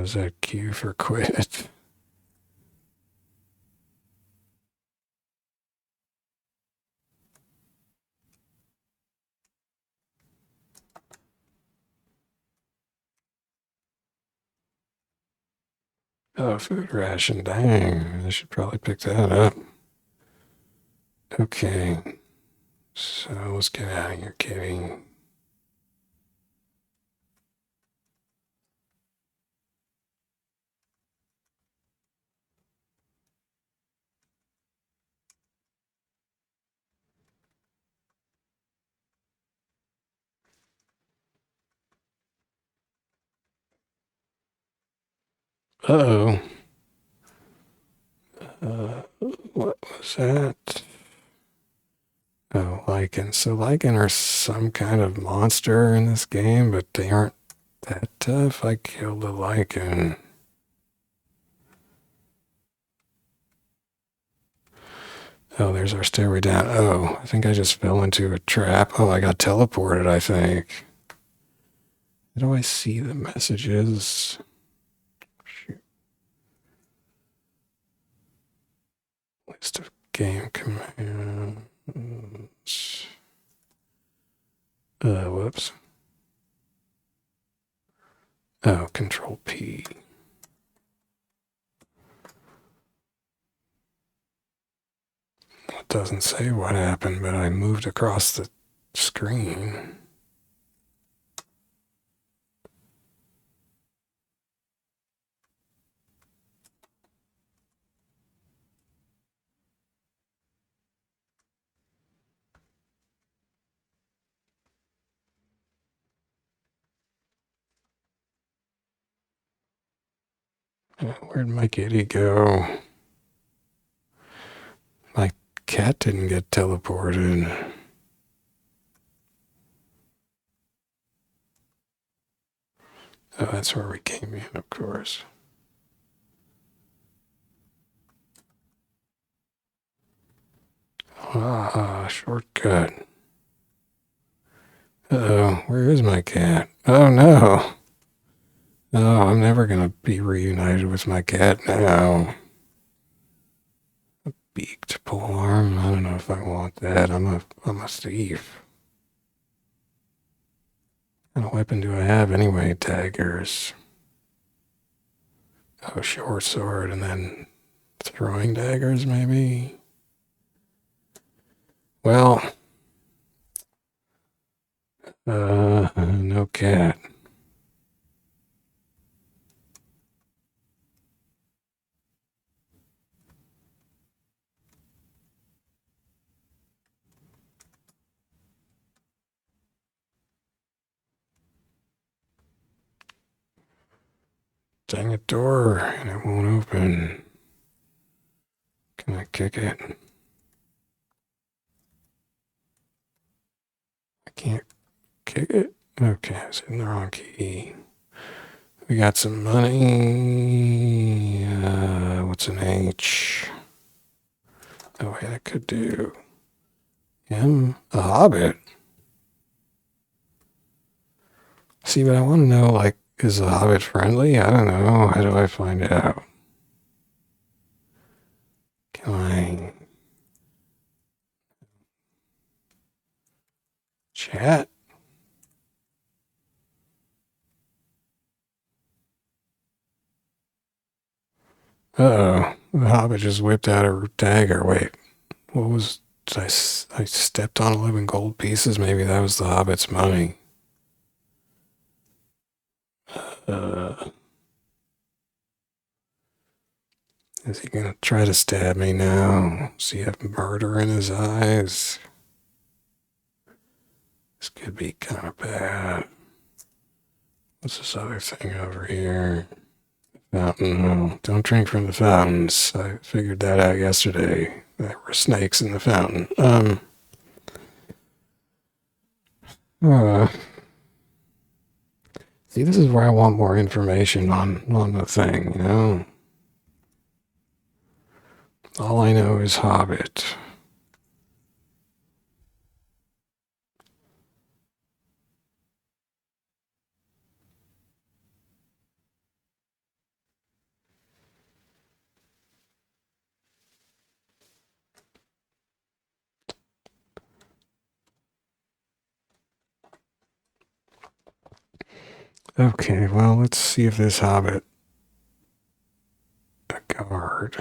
Speaker 1: Is that Q for quit? Oh, food ration. Dang, I should probably pick that up. Okay. So let's get out of here, kitty. Uh-oh. What was that? Oh, lichen. So lichen are some kind of monster in this game, but they aren't that tough. I killed a lichen. Oh, there's our stairway down. Oh, I think I just fell into a trap. Oh, I got teleported, I think. How do I see the messages? Shoot. List of game commands. Whoops. Oh, Control P. It doesn't say what happened, but I moved across the screen. Where'd my kitty go? My cat didn't get teleported. Oh, that's where we came in, of course. Ah, shortcut. Uh-oh, where is my cat? Oh, no. Oh, I'm never going to be reunited with my cat now. A beaked polearm? I don't know if I want that. I'm a thief. What kind of weapon do I have anyway? Daggers. Oh, short sword and then throwing daggers, maybe? Well, no cat. Dang it, door, and it won't open. Can I kick it? I can't kick it? Okay, I was hitting the wrong key. We got some money. What's an H? Oh, wait, I could do M, a hobbit. See, but I want to know, like, is the hobbit friendly? I don't know. How do I find out? Can I chat? Uh-oh, the hobbit just whipped out a dagger. Wait, what was... I stepped on 11 gold pieces? Maybe that was the hobbit's money. Is he gonna try to stab me now? Does he have murder in his eyes? This could be kind of bad. What's this other thing over here? Fountain. No, don't drink from the fountains. I figured that out yesterday. There were snakes in the fountain. See, this is where I want more information on the thing, you know? All I know is Hobbit. Okay, well, let's see if this Hobbit... A guard.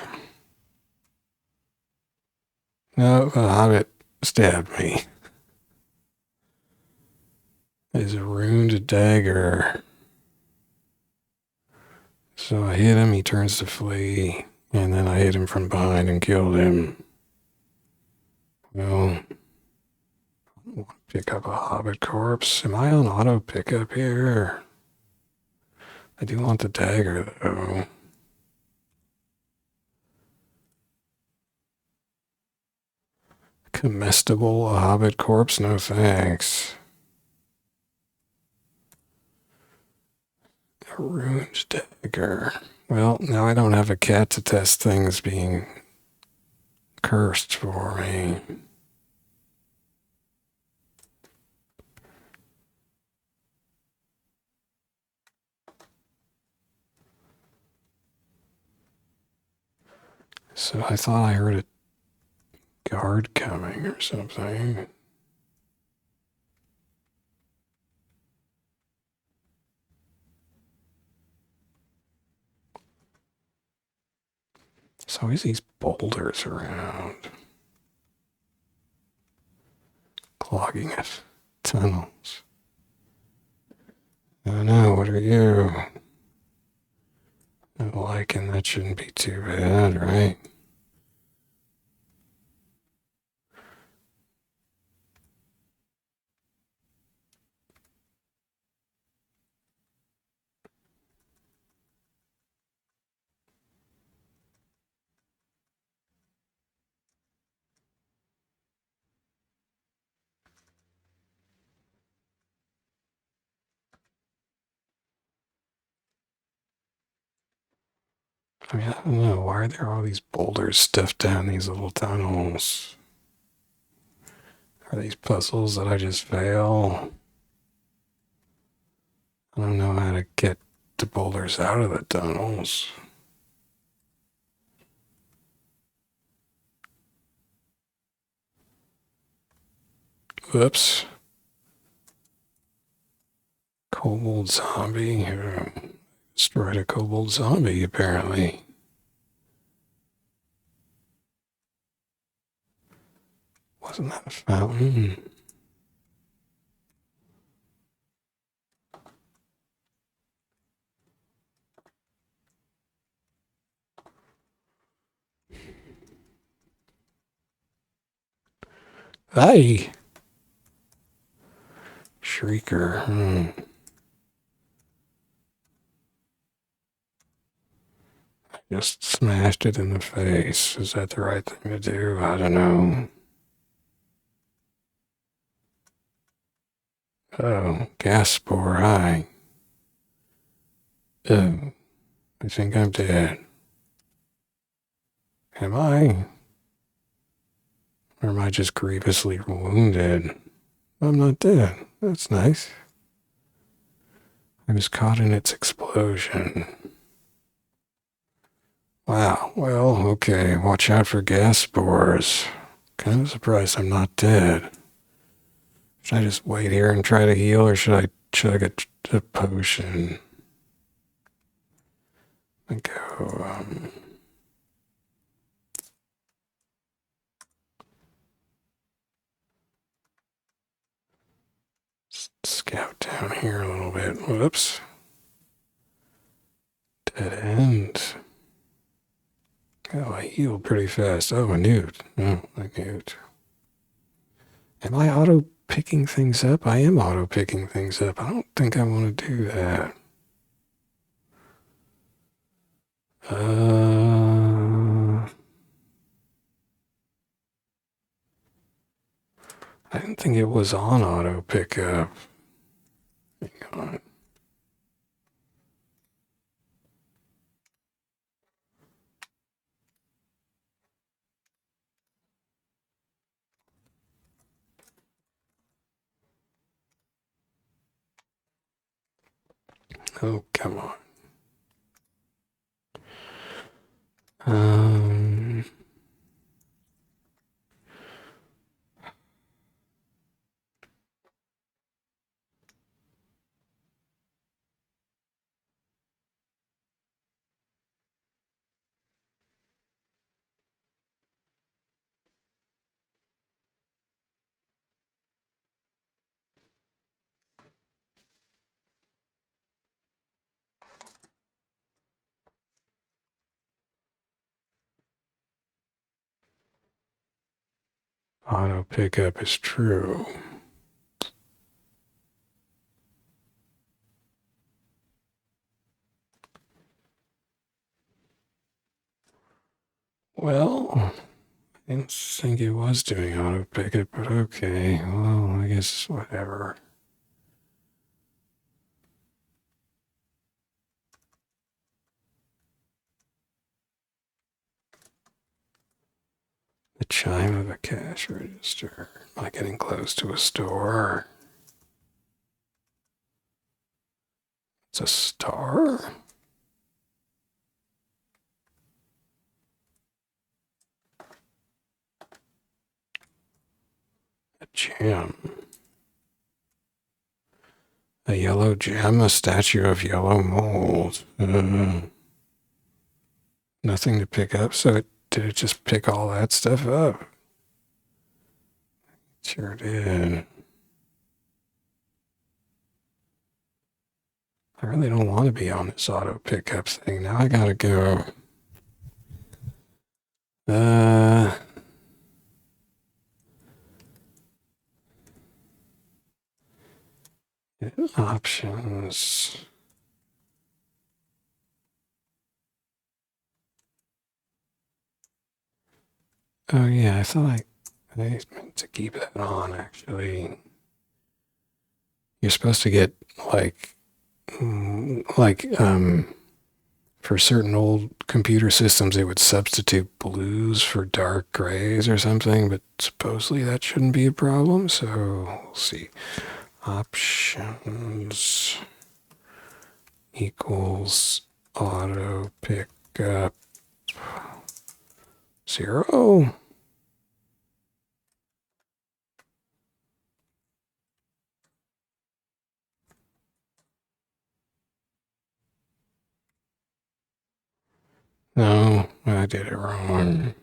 Speaker 1: No, the Hobbit stabbed me. Is a ruined dagger. So I hit him, he turns to flee, and then I hit him from behind and killed him. Well, I want to pick up a Hobbit corpse. Am I on auto pickup here? I do want the dagger, though. Comestible, a Hobbit corpse? No thanks. A ruined dagger. Well, now I don't have a cat to test things being cursed for me. So I thought I heard a guard coming or something. There's always these boulders around, clogging it. Tunnels. I know, what are you? No lichen, that shouldn't be too bad, right? I mean, I don't know. Why are there all these boulders stuffed down these little tunnels? Are these puzzles that I just fail? I don't know how to get the boulders out of the tunnels. Whoops. Kobold zombie. Destroyed a kobold zombie, apparently. Wasn't that a fountain? Hey! Shrieker. Just smashed it in the face. Is that the right thing to do? I don't know. Oh, gas spore. Hi. Oh, I think I'm dead. Am I? Or am I just grievously wounded? I'm not dead. That's nice. I was caught in its explosion. Wow. Well, okay. Watch out for gas spores. Kind of surprised I'm not dead. Should I just wait here and try to heal, or should I chug a potion? And go, scout down here a little bit. Whoops. Dead end. Oh, I healed pretty fast. Oh, a newt. Oh, a newt. Am I auto picking things up? I am auto picking things up. I don't think I want to do that. I didn't think it was on auto pickup. Hang on. Oh, come on. Um, auto pickup is true. Well, I didn't think it was doing auto pickup, but okay. Well, I guess whatever. The chime of a cash register. Am I getting close to a store? It's a star? gem. A yellow gem, a statue of yellow mold. Nothing to pick up, so did it just pick all that stuff up? Sure did. I really don't want to be on this auto pickup thing. Now I gotta go. Options. Oh yeah, I thought I meant to keep that on actually. You're supposed to get for certain old computer systems, it would substitute blues for dark grays or something, but supposedly that shouldn't be a problem. So we'll see. Options equals auto pickup 0. No, I did it wrong.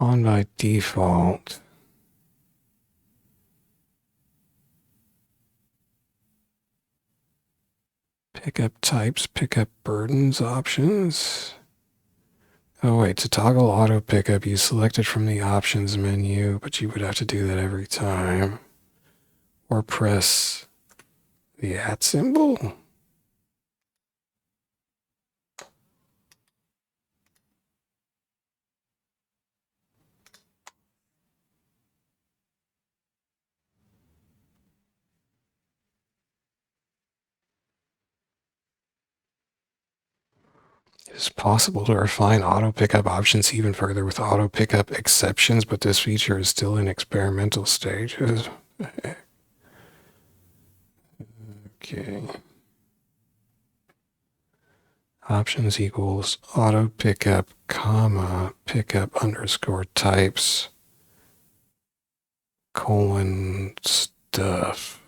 Speaker 1: On by default. Pickup types, pickup burdens options. Oh wait, to toggle auto pickup, you select it from the options menu, but you would have to do that every time. Or press the @ symbol. It is possible to refine auto pickup options even further with auto pickup exceptions, but this feature is still in experimental stages. Okay. Options equals auto pickup, comma, pickup underscore types, colon stuff.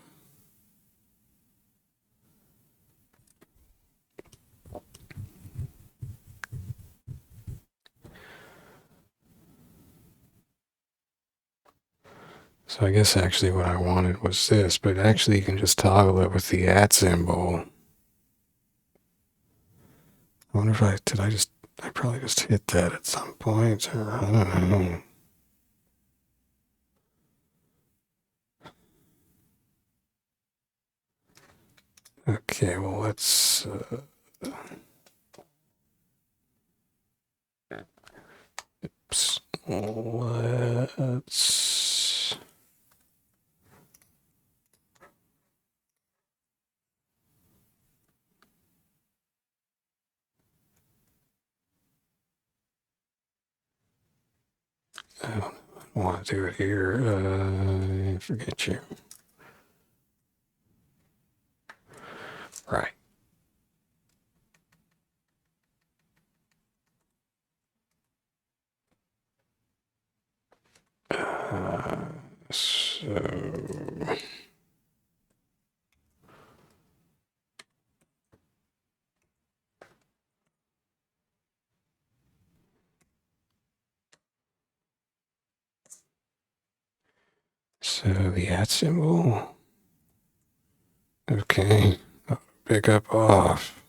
Speaker 1: So I guess actually what I wanted was this, but actually you can just toggle it with the @ symbol. I wonder if I probably just hit that at some point. I don't know. Okay, well let's I don't want to do it here. Forget you. Right. So the @ symbol. Okay. Pick up off.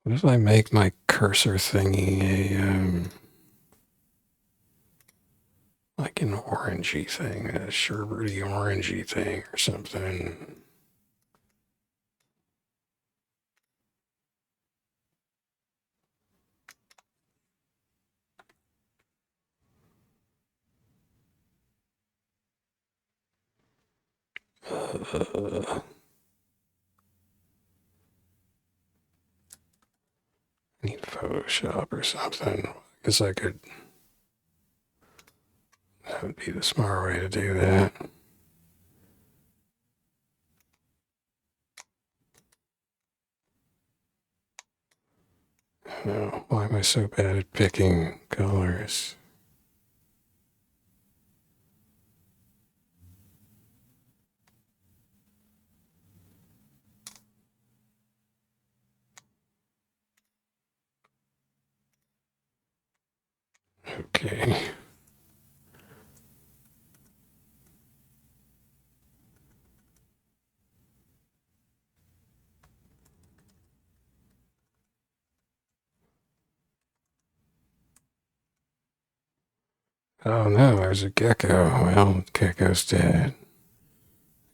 Speaker 1: What if I make my cursor thingy a like an orangey thing, a sherbetty orangey thing or something? Need Photoshop or something. I guess I could. That would be the smart way to do that. Oh, why am I so bad at picking colors? Okay. Oh no, there's a gecko. Well, the gecko's dead.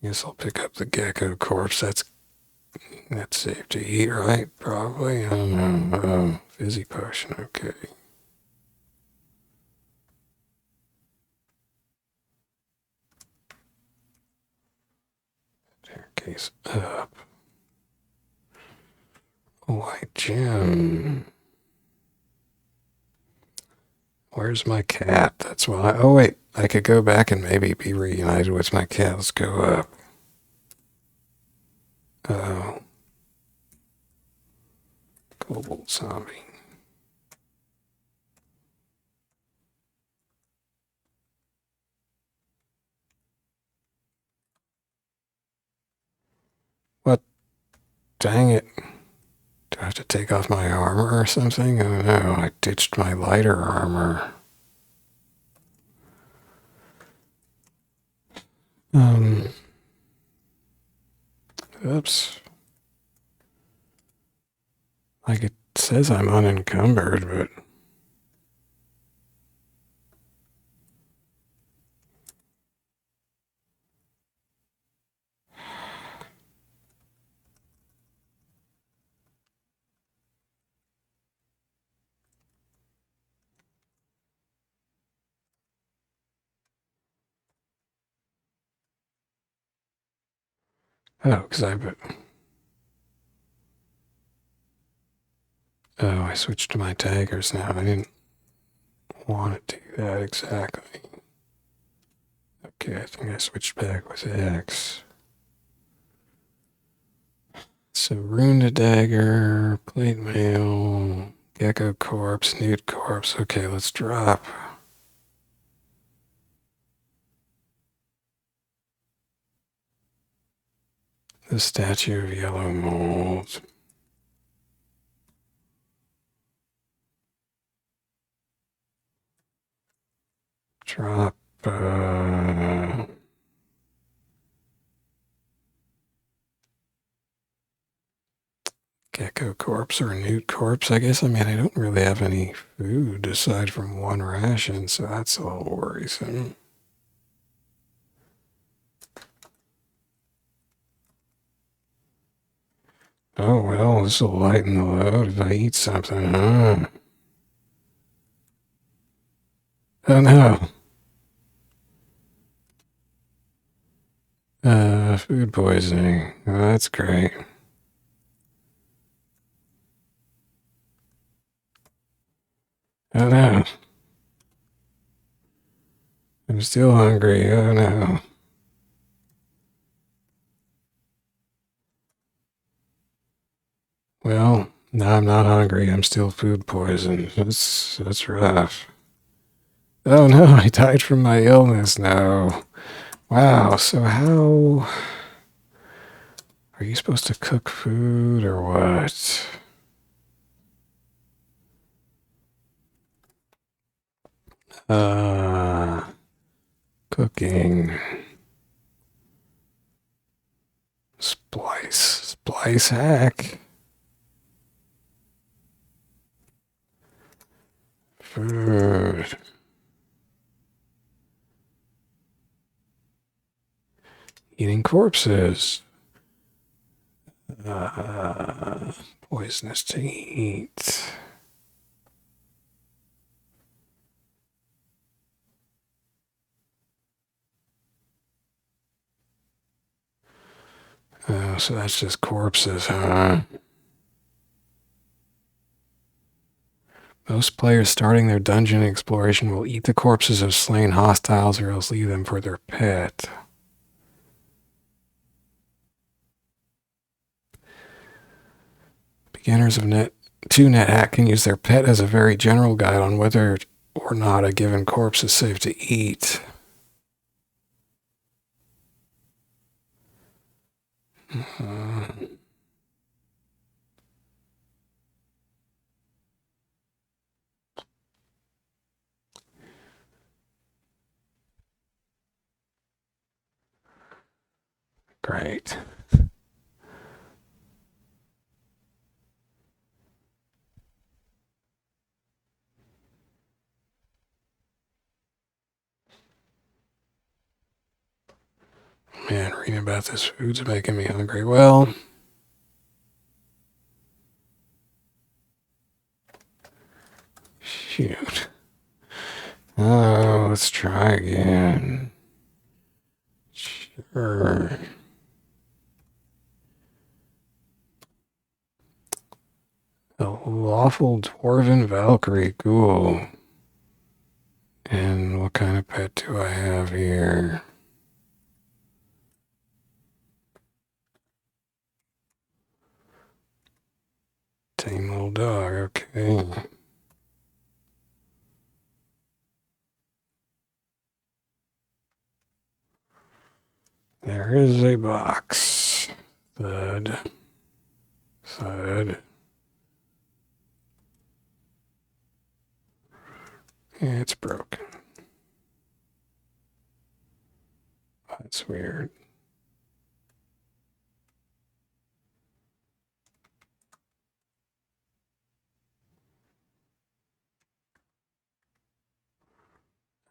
Speaker 1: I guess I'll pick up the gecko corpse. That's safe to eat, right? Probably. I don't know. Fizzy potion. Okay. Staircase up. White gem. Where's my cat? That's why. Oh wait, I could go back and maybe be reunited with my cat. Let's go up. Oh. Cobalt zombie. What? Dang it. Do I have to take off my armor or something? Oh no, I ditched my lighter armor. Oops. Like it says I'm unencumbered, but. Oh, because Oh, I switched to my taggers now. I didn't want to do that exactly. Okay, I think I switched back with X. So rune dagger, plate mail, gecko corpse, nude corpse. Okay, let's drop. The statue of yellow mold. Drop. Gecko corpse or nude corpse, I guess. I mean, I don't really have any food aside from one ration, so that's a little worrisome. Oh, well, this will lighten the load if I eat something, huh? Oh, no. Food poisoning. Oh, that's great. Oh, no. I'm still hungry. Oh, no. Well, now I'm not hungry. I'm still food poisoned. That's rough. Oh, no. I died from my illness now. Wow. So how... Are you supposed to cook food or what? Cooking. Splice hack. Food. Eating corpses. Poisonous to eat. Oh, so that's just corpses, huh? Most players starting their dungeon exploration will eat the corpses of slain hostiles or else leave them for their pet. Beginners of NetHack can use their pet as a very general guide on whether or not a given corpse is safe to eat. Great. Man, reading about this food's making me hungry. Well, shoot. Oh, let's try again. Sure. A lawful dwarven Valkyrie. Cool. And what kind of pet do I have here? Tame little dog. Okay. There is a box. Thud. Thud. It's broken. That's weird.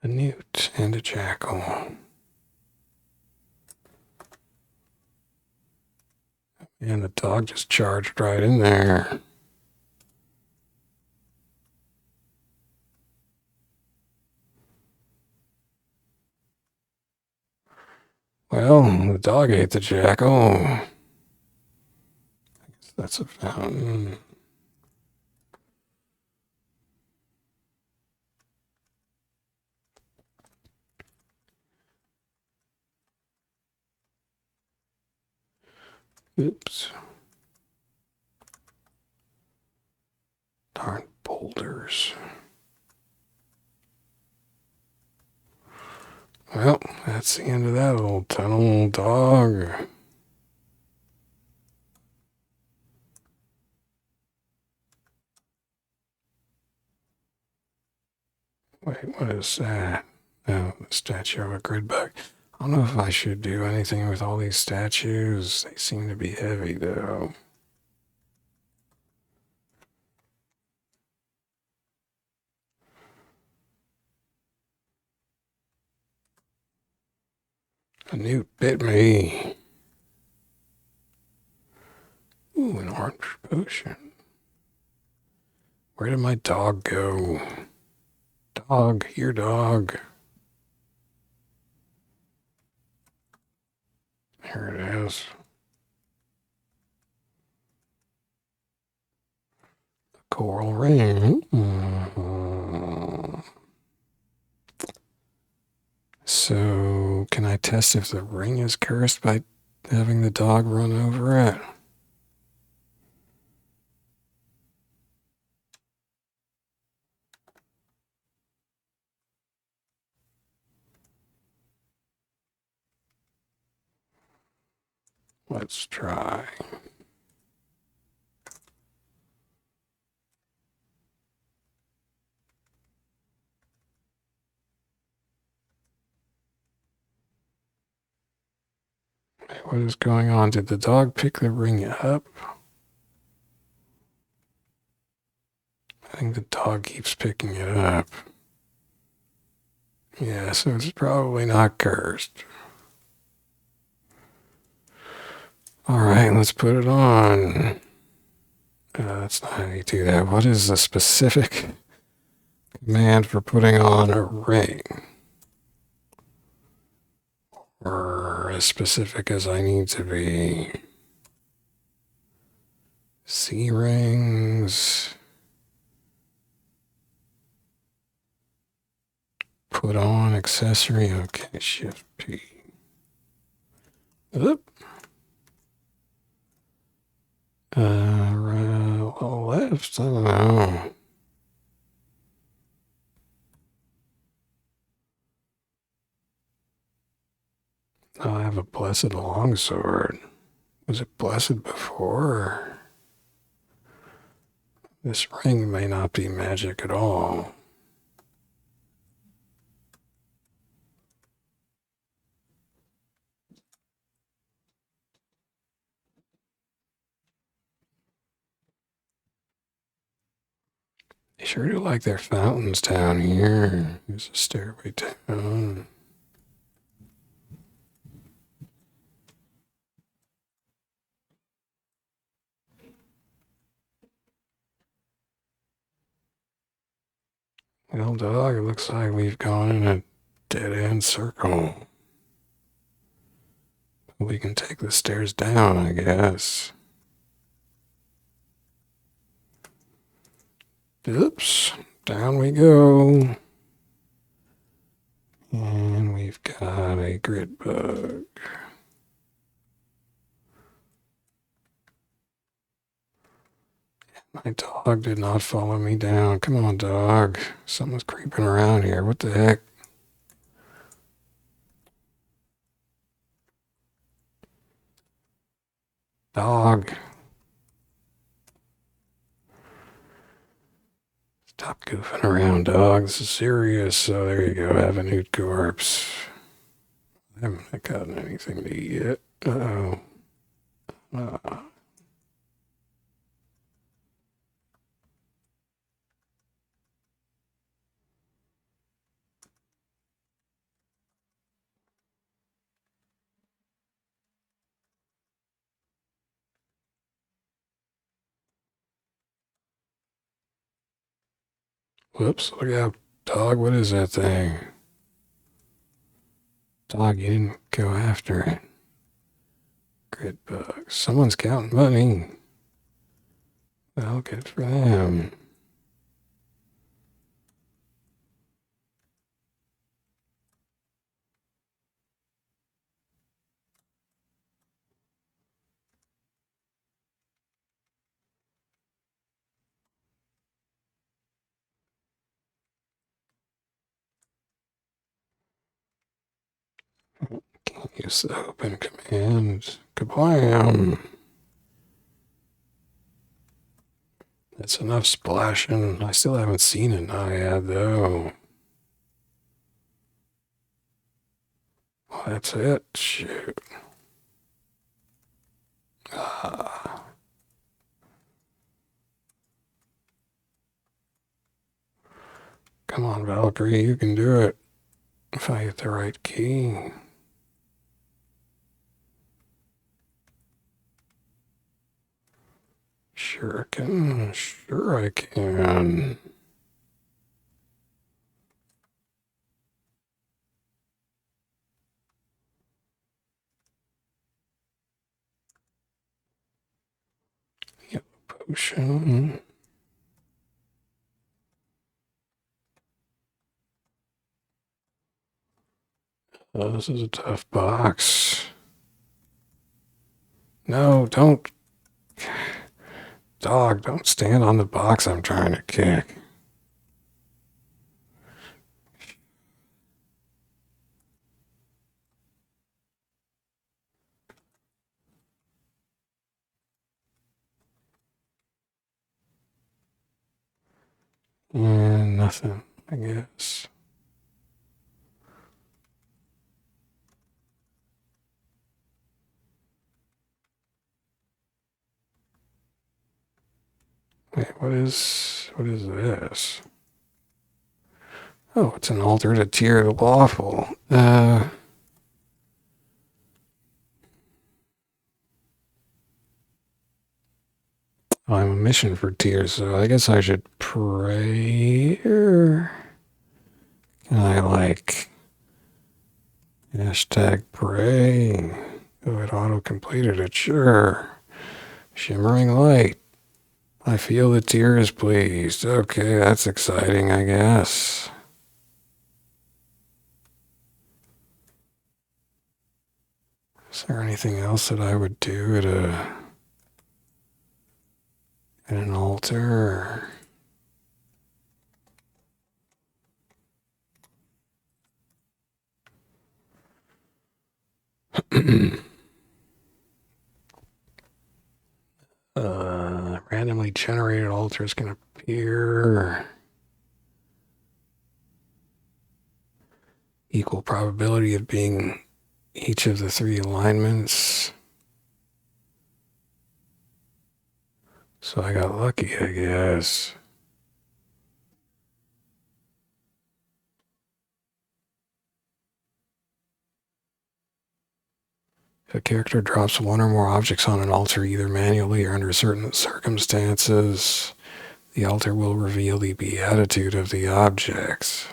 Speaker 1: A newt and a jackal. And the dog just charged right in there. Well, the dog ate the jackal. I guess that's a fountain. Oops. Darn boulders. Well, that's the end of that little tunnel, dog. Wait, what is that? Oh, the statue of a grid bug. I don't know if I should do anything with all these statues. They seem to be heavy, though. A newt bit me. Ooh, an orange potion. Where did my dog go? Dog, here, dog. Here it is. A coral ring. So, can I test if the ring is cursed by having the dog run over it? Let's try. What is going on? Did the dog pick the ring up? I think the dog keeps picking it up. Yeah, so it's probably not cursed. All right, let's put it on. That's not how you do that. What is the specific command for putting on a ring? Or as specific as I need to be. C rings. Put on accessory. Okay, Shift P. Oop. Right, left. I don't know. Oh, I have a blessed longsword. Was it blessed before? This ring may not be magic at all. They sure do like their fountains down here. There's a stairway down. Well, dog, it looks like we've gone in a dead-end circle. We can take the stairs down, I guess. Oops, down we go. And we've got a grid bug. My dog did not follow me down. Come on, dog. Someone's creeping around here. What the heck? Dog. Stop goofing around, dog. This is serious. So there you go. Have a new corpse. I haven't gotten anything to eat yet. Uh-oh. Whoops, look out, dog. What is that thing? Dog, you didn't go after it. Grid bug. Someone's counting money. Well, good for them. Can't use the open command. Kablam! That's enough splashing. I still haven't seen a naiad, though. Well, that's it. Shoot. Ah. Come on, Valkyrie, you can do it. If I hit the right key. Sure I can. Sure I can. Yellow potion. Oh, this is a tough box. No, don't. Dog, don't stand on the box I'm trying to kick. And nothing, I guess. Wait, what is this? Oh, it's an altar to Tear the Lawful. I'm a mission for tears, so I guess I should pray. Or can I like hashtag pray? Oh, it auto completed it. Sure. Shimmering light. I feel the tear is pleased. Okay, that's exciting, I guess. Is there anything else that I would do at an altar? Randomly generated altars can appear. Equal probability of being each of the 3 alignments. So I got lucky, I guess. If a character drops 1 or more objects on an altar, either manually or under certain circumstances, the altar will reveal the beatitude of the objects.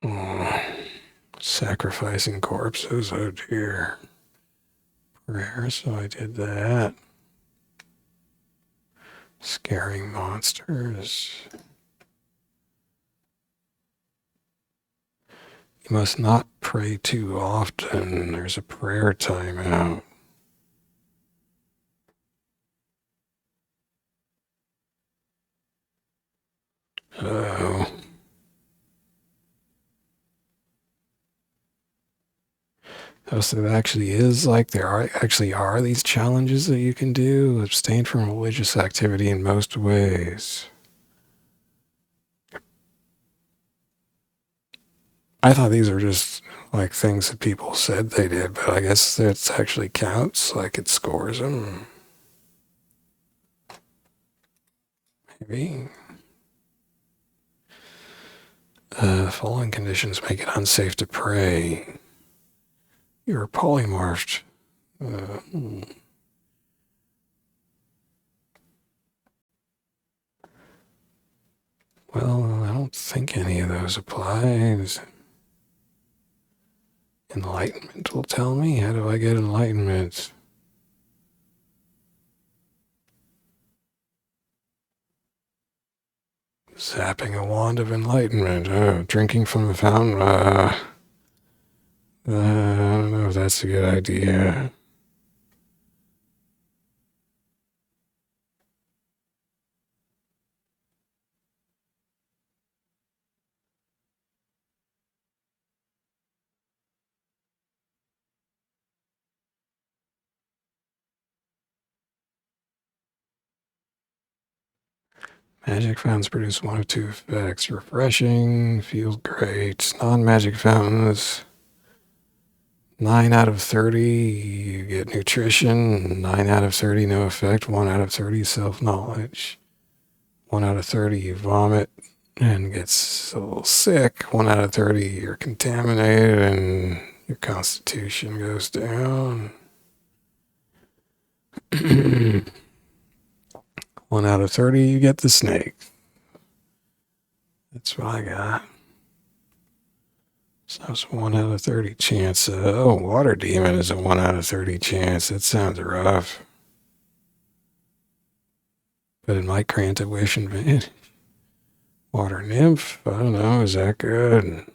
Speaker 1: Oh, sacrificing corpses, oh dear. Rare, so I did that. Scaring monsters. You must not pray too often. There's a prayer timeout. Oh. Oh, so it actually is like there are these challenges that you can do. Abstain from religious activity in most ways. I thought these were just like things that people said they did, but I guess it actually counts, like it scores them. Maybe. Following conditions make it unsafe to pray. You're polymorphed. Well, I don't think any of those applies. Enlightenment will tell me. How do I get enlightenment? Zapping a wand of enlightenment. Oh, drinking from a fountain. I don't know if that's a good idea. Magic fountains produce 1 of 2 effects. Refreshing, feels great. Non-magic fountains, 9 out of 30, you get nutrition. 9 out of 30, no effect. 1 out of 30, self-knowledge. 1 out of 30, you vomit and gets a little sick. 1 out of 30, you're contaminated and your constitution goes down. 1 out of 30, you get the snake. That's what I got. So that's 1 out of 30 chance. Oh, water demon is a 1 out of 30 chance. That sounds rough. But it might grant a wish and vanish. Water nymph, I don't know, is that good?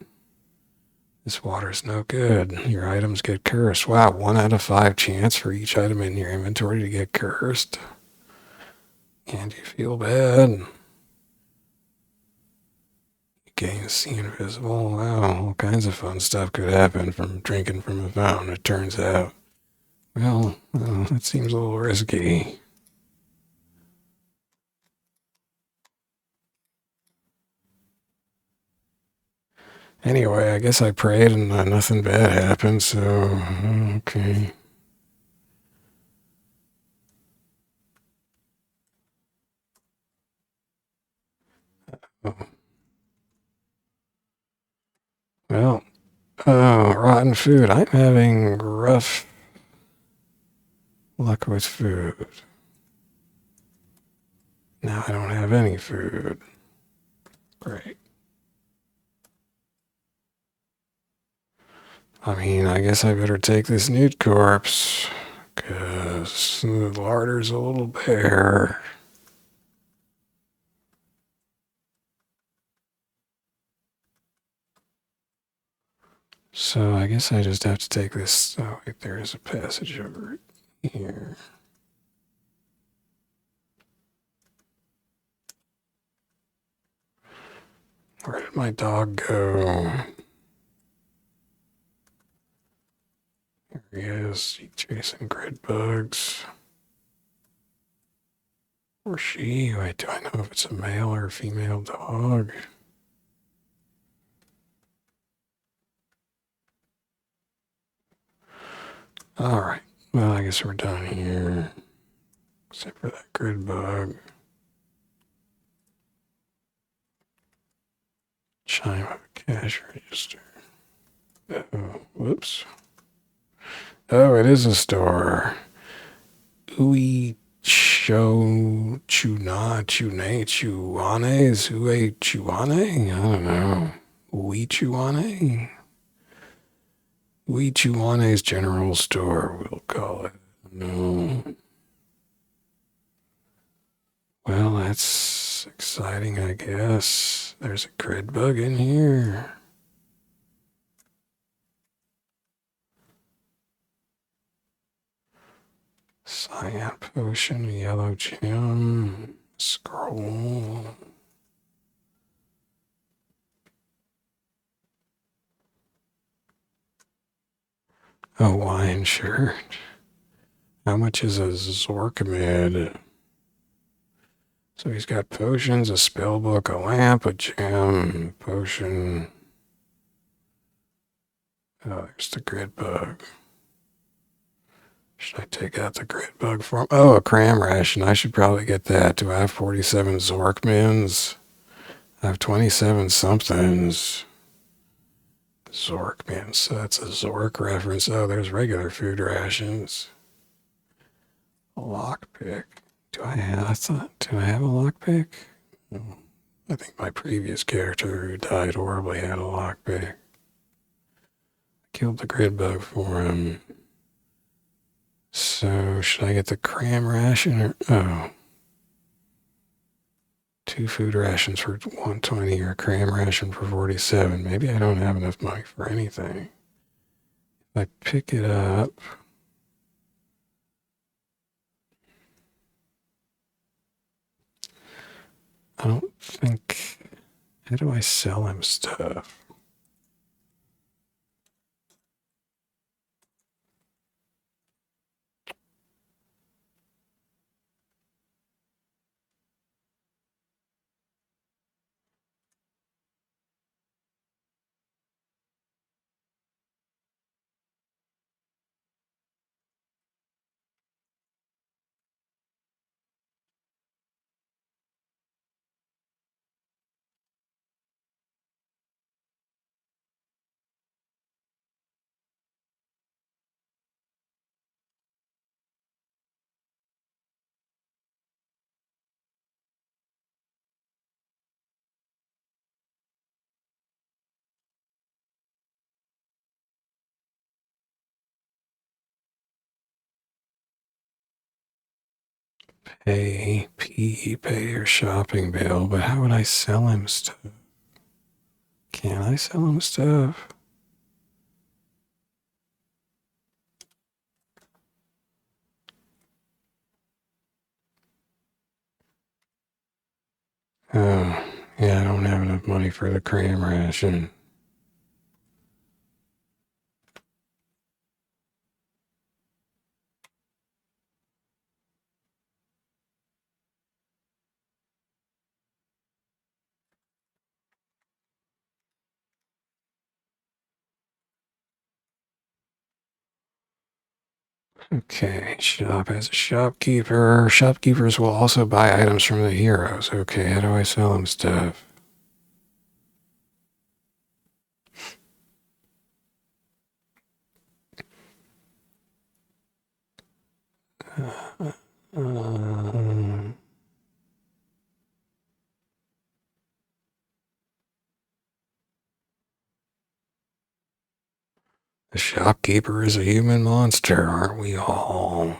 Speaker 1: This water's no good. Your items get cursed. Wow, 1 out of 5 chance for each item in your inventory to get cursed. And you feel bad. You gain see invisible. Wow, all kinds of fun stuff could happen from drinking from a fountain, it turns out. Well, that seems a little risky. Anyway, I guess I prayed and nothing bad happened, so okay. Oh. Well, rotten food. I'm having rough luck with food. Now I don't have any food. Great. I mean, I guess I better take this newt corpse, because the larder's a little bare. So I guess I just have to take this. Oh, wait, there is a passage over here. Where did my dog go? Here he is, chasing grid bugs. Or she. Wait, do I know if it's a male or a female dog? Alright, well, I guess we're done here. Except for that grid bug. Chime of a cash register. Oh, whoops. Oh, it is a store. Ouiatchouane, Ouiatchouane? I don't know. Ouiatchouane? Ouiatchouane's General Store, we'll call it. No. Well, that's exciting, I guess. There's a grid bug in here. Cyan potion, yellow gem, scroll. A wine shirt. How much is a Zorkmid? So he's got potions, a spell book, a lamp, a gem, potion. Oh, there's the grid bug. Should I take out the grid bug for him? Oh, a cram ration. I should probably get that. Do I have 47 Zorkmins? I have 27 somethings. Zorkmins. So that's a Zork reference. Oh, there's regular food rations. A lockpick. Do I have a lockpick? No. I think my previous character who died horribly had a lockpick. Killed the grid bug for him. So, should I get the cram ration or... Oh. 2 food rations for 120 or a cram ration for 47. Maybe I don't have enough money for anything. If I pick it up... I don't think... How do I sell him stuff? Pay your shopping bill, but how would I sell him stuff? Can I sell him stuff? Oh, yeah, I don't have enough money for the cram ration. Okay, shop as a shopkeeper. Shopkeepers will also buy items from the heroes. Okay, how do I sell them stuff? Um, The shopkeeper is a human monster, aren't we all?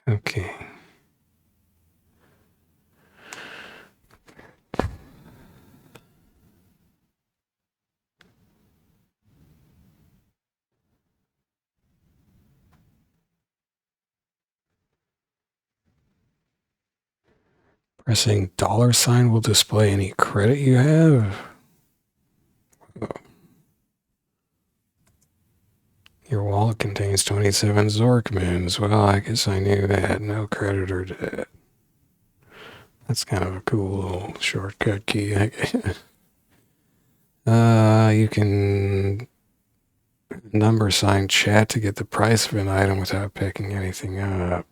Speaker 1: Okay. Pressing $sign will display any credit you have. Your wallet contains 27 Zorkmans. Well, I guess I knew that. No credit or debt. That's kind of a cool little shortcut key, I guess. You can number sign chat to get the price of an item without picking anything up.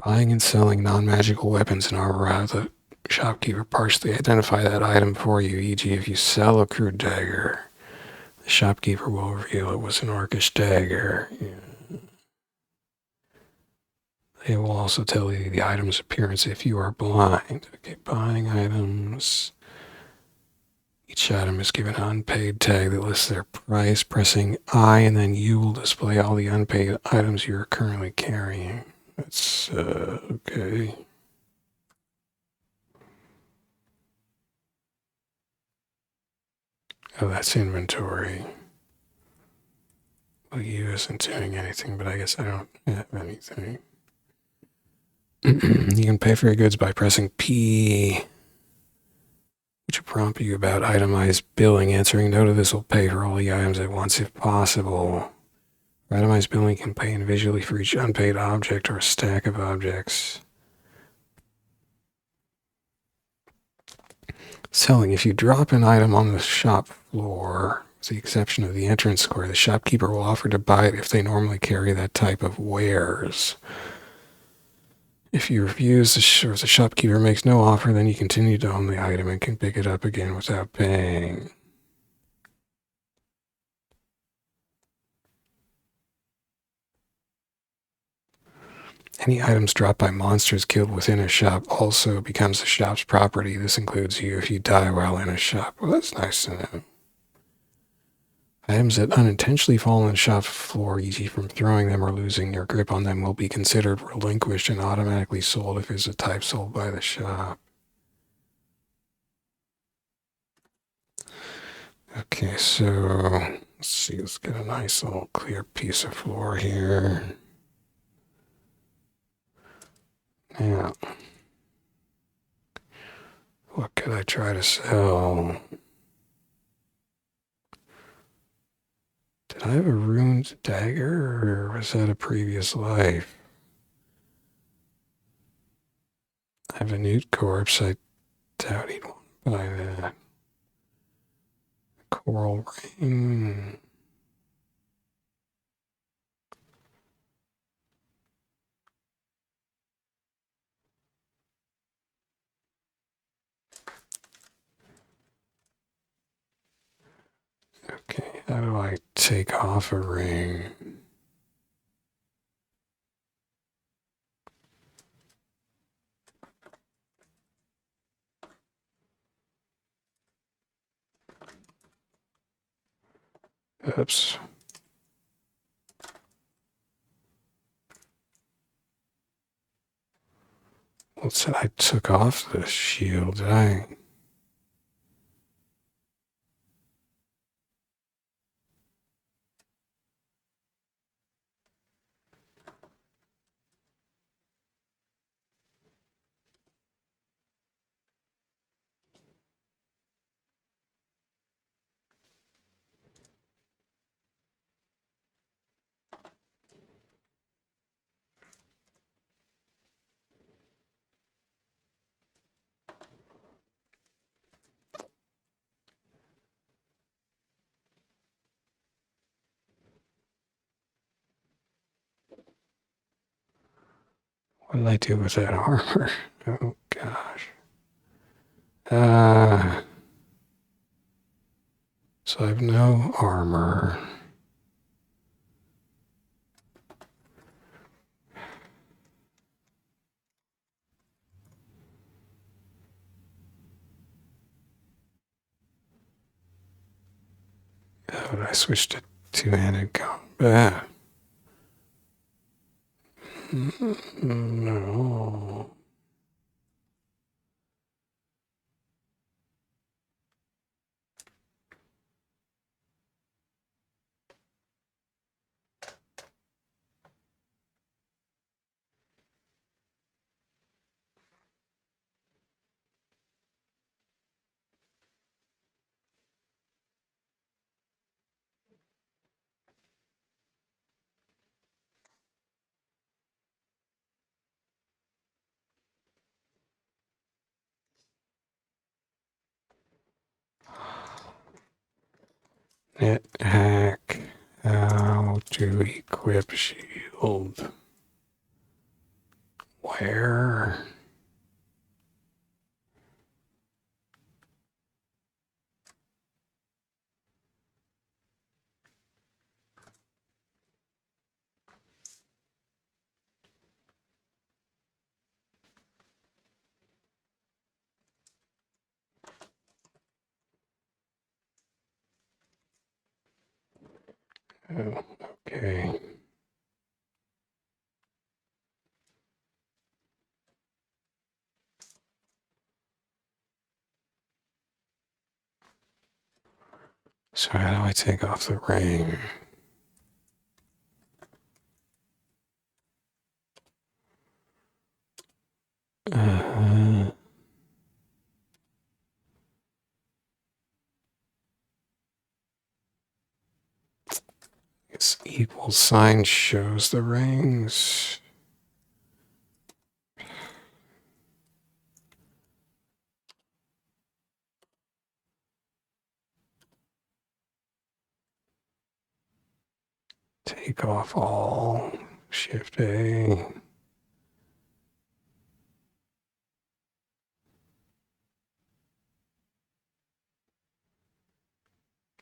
Speaker 1: Buying and selling non-magical weapons and armor allows the shopkeeper partially identify that item for you, e.g. if you sell a crude dagger, the shopkeeper will reveal it was an orcish dagger. They will also tell you the item's appearance if you are blind. Okay, buying items. Each item is given an unpaid tag that lists their price. Pressing I and then U will display all the unpaid items you are currently carrying. That's, okay. Oh, that's inventory. Well, U isn't doing anything, but I guess I don't have anything. You can pay for your goods by pressing P, which will prompt you about itemized billing. Answering no to this will pay for all the items at once if possible. For itemized billing, you can pay individually for each unpaid object or stack of objects. Selling. If you drop an item on the shop floor, with the exception of the entrance square, the shopkeeper will offer to buy it if they normally carry that type of wares. If you refuse, or if the shopkeeper makes no offer, then you continue to own the item and can pick it up again without paying. Any items dropped by monsters killed within a shop also becomes the shop's property. This includes you if you die while in a shop. Well, that's nice to know. Items that unintentionally fall on the shop floor, e.g. from throwing them or losing your grip on them, will be considered relinquished and automatically sold if it's a type sold by the shop. Okay, so let's see, let's get a nice little clear piece of floor here. Now, what could I try to sell? Did I have a ruined dagger, or was that a previous life? I have a newt corpse. I doubt he'd want to buy that. Coral ring. Okay, how do I take off a ring? Oops. Well, it said I took off the shield. Did I? What did I do with that armor? Oh, gosh. So I have no armor. Oh, I switched to two-handed combat. No. NetHack. How to equip shield. Where? Oh, okay. So how do I take off the ring? This equal sign shows the rings. Take off all. Shift A.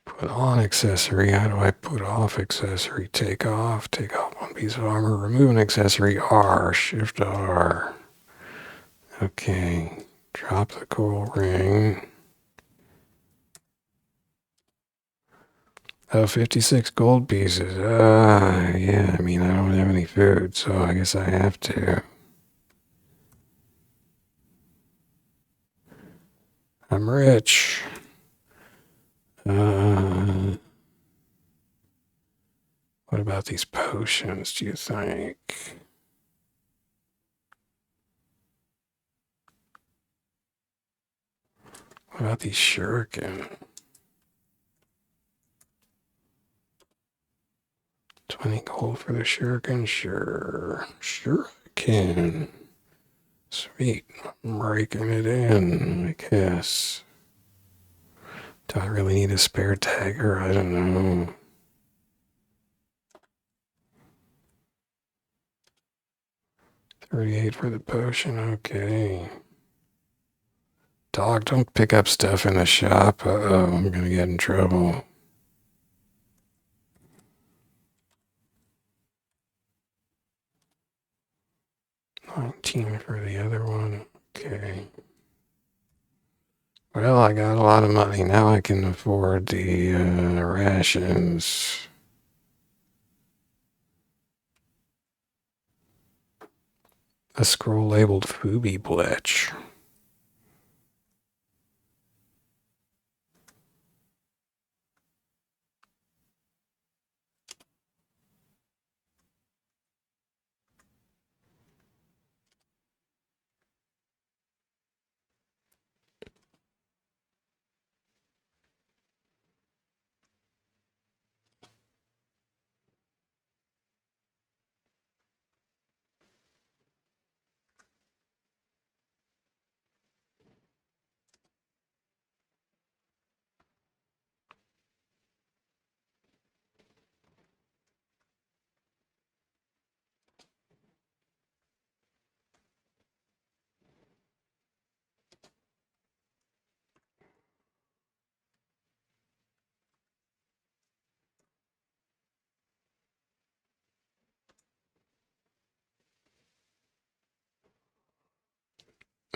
Speaker 1: Put on accessory. How do I put off accessory? Take off one piece of armor. Remove an accessory. R. Shift R. Okay. Drop the coral ring. Oh, 56 gold pieces. Yeah, I mean, I don't have any food, so I guess I have to. I'm rich. What about these potions, do you think? What about these shuriken? 20 gold for the shuriken? Sure. Shuriken. Sweet. I'm breaking it in, I guess. Do I really need a spare dagger? I don't know. $38 for the potion, okay. Dog, don't pick up stuff in the shop. Uh-oh, I'm gonna get in trouble. $19 for the other one, okay. Well, I got a lot of money. Now I can afford the rations. A scroll labeled Fubi Bletch.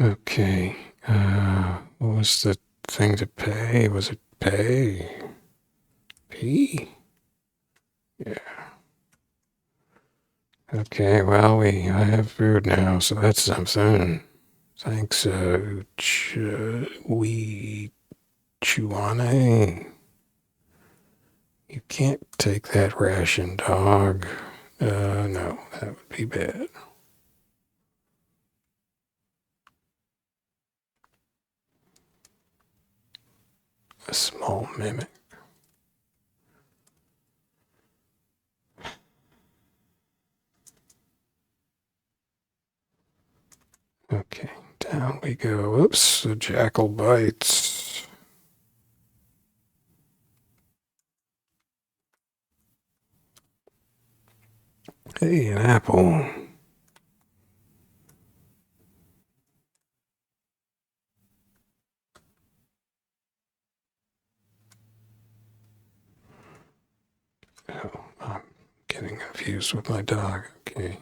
Speaker 1: Okay. What was the thing to pay? Was it pay? P? Yeah. Okay, well, I have food now, so that's something. Thanks, Ouiatchouane. You can't take that ration, dog. No, that would be bad. A small mimic. Okay, down we go. Oops, the jackal bites. Hey, an apple. Oh, I'm getting confused with my dog. Okay.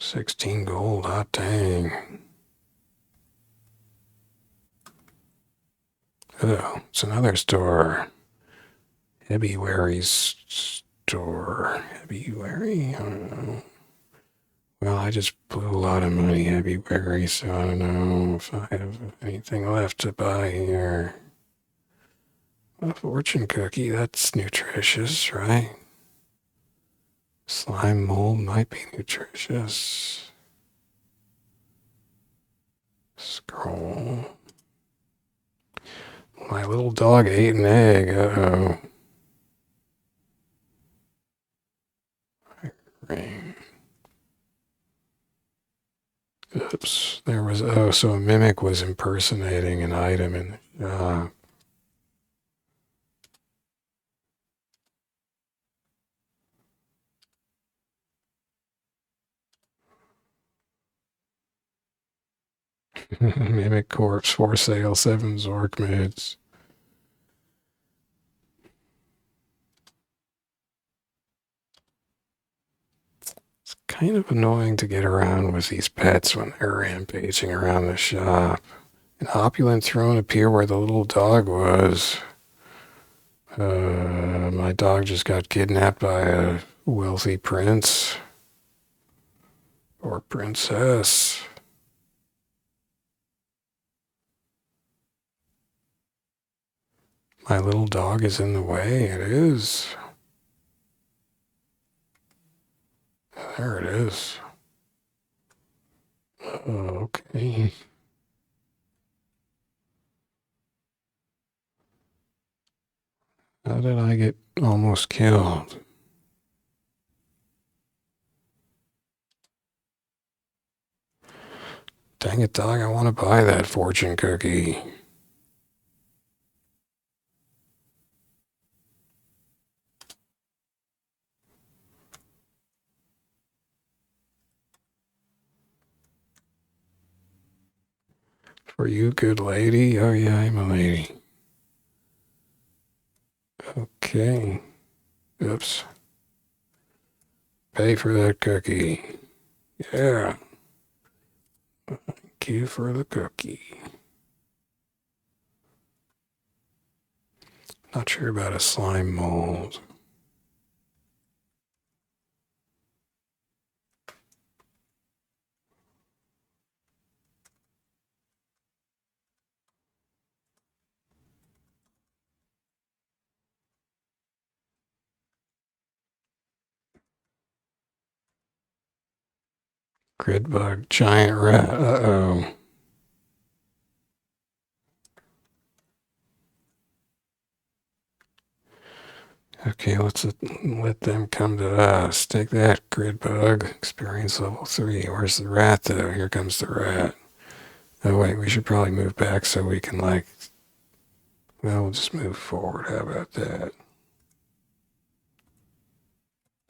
Speaker 1: 16 gold, hot dang. Oh, it's another store. Hebiwerie's store. Hebiwerie? I don't know. Well, I just blew a lot of money, Hebiwerie, so I don't know if I have anything left to buy here. A fortune cookie, that's nutritious, right? Slime mold might be nutritious. Scroll. My little dog ate an egg. Uh-oh. Ring. Oops. There was, oh, so a mimic was impersonating an item in the shop. Mimic corpse for sale, 7 Zork mids. It's kind of annoying to get around with these pets when they're rampaging around the shop. An opulent throne appear where the little dog was. My dog just got kidnapped by a wealthy prince or princess. My little dog is in the way. It is. There it is. Okay. How did I get almost killed? Dang it, dog, I want to buy that fortune cookie. For you, good lady? Oh, yeah, I'm a lady. Okay. Oops. Pay for that cookie. Yeah. Thank you for the cookie. Not sure about a slime mold. Grid bug, giant rat. Uh-oh. Okay, let's let them come to us. Take that, grid bug. Experience level 3. Where's the rat, though? Here comes the rat. Oh, wait, we should probably move back so we can, like... Well, we'll just move forward. How about that?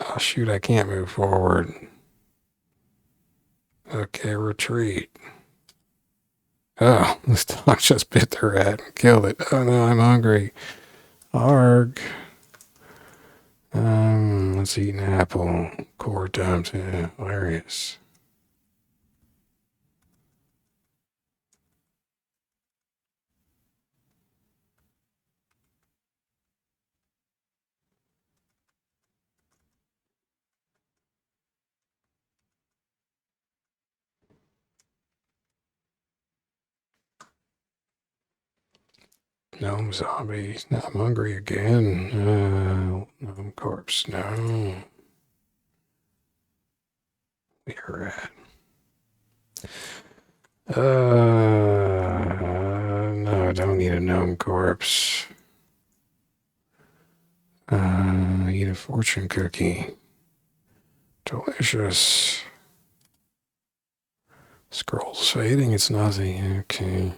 Speaker 1: Oh, shoot, I can't move forward. Okay, retreat. Oh, this dog just bit the rat and killed it. Oh, no, I'm hungry. Arg. Let's eat an apple. Core dumps. Yeah, hilarious. Gnome zombie. Now I'm hungry again. Gnome corpse. No. We're at. No, I don't need a gnome corpse. Eat a fortune cookie. Delicious. Scrolls fading, it's nothing. Okay.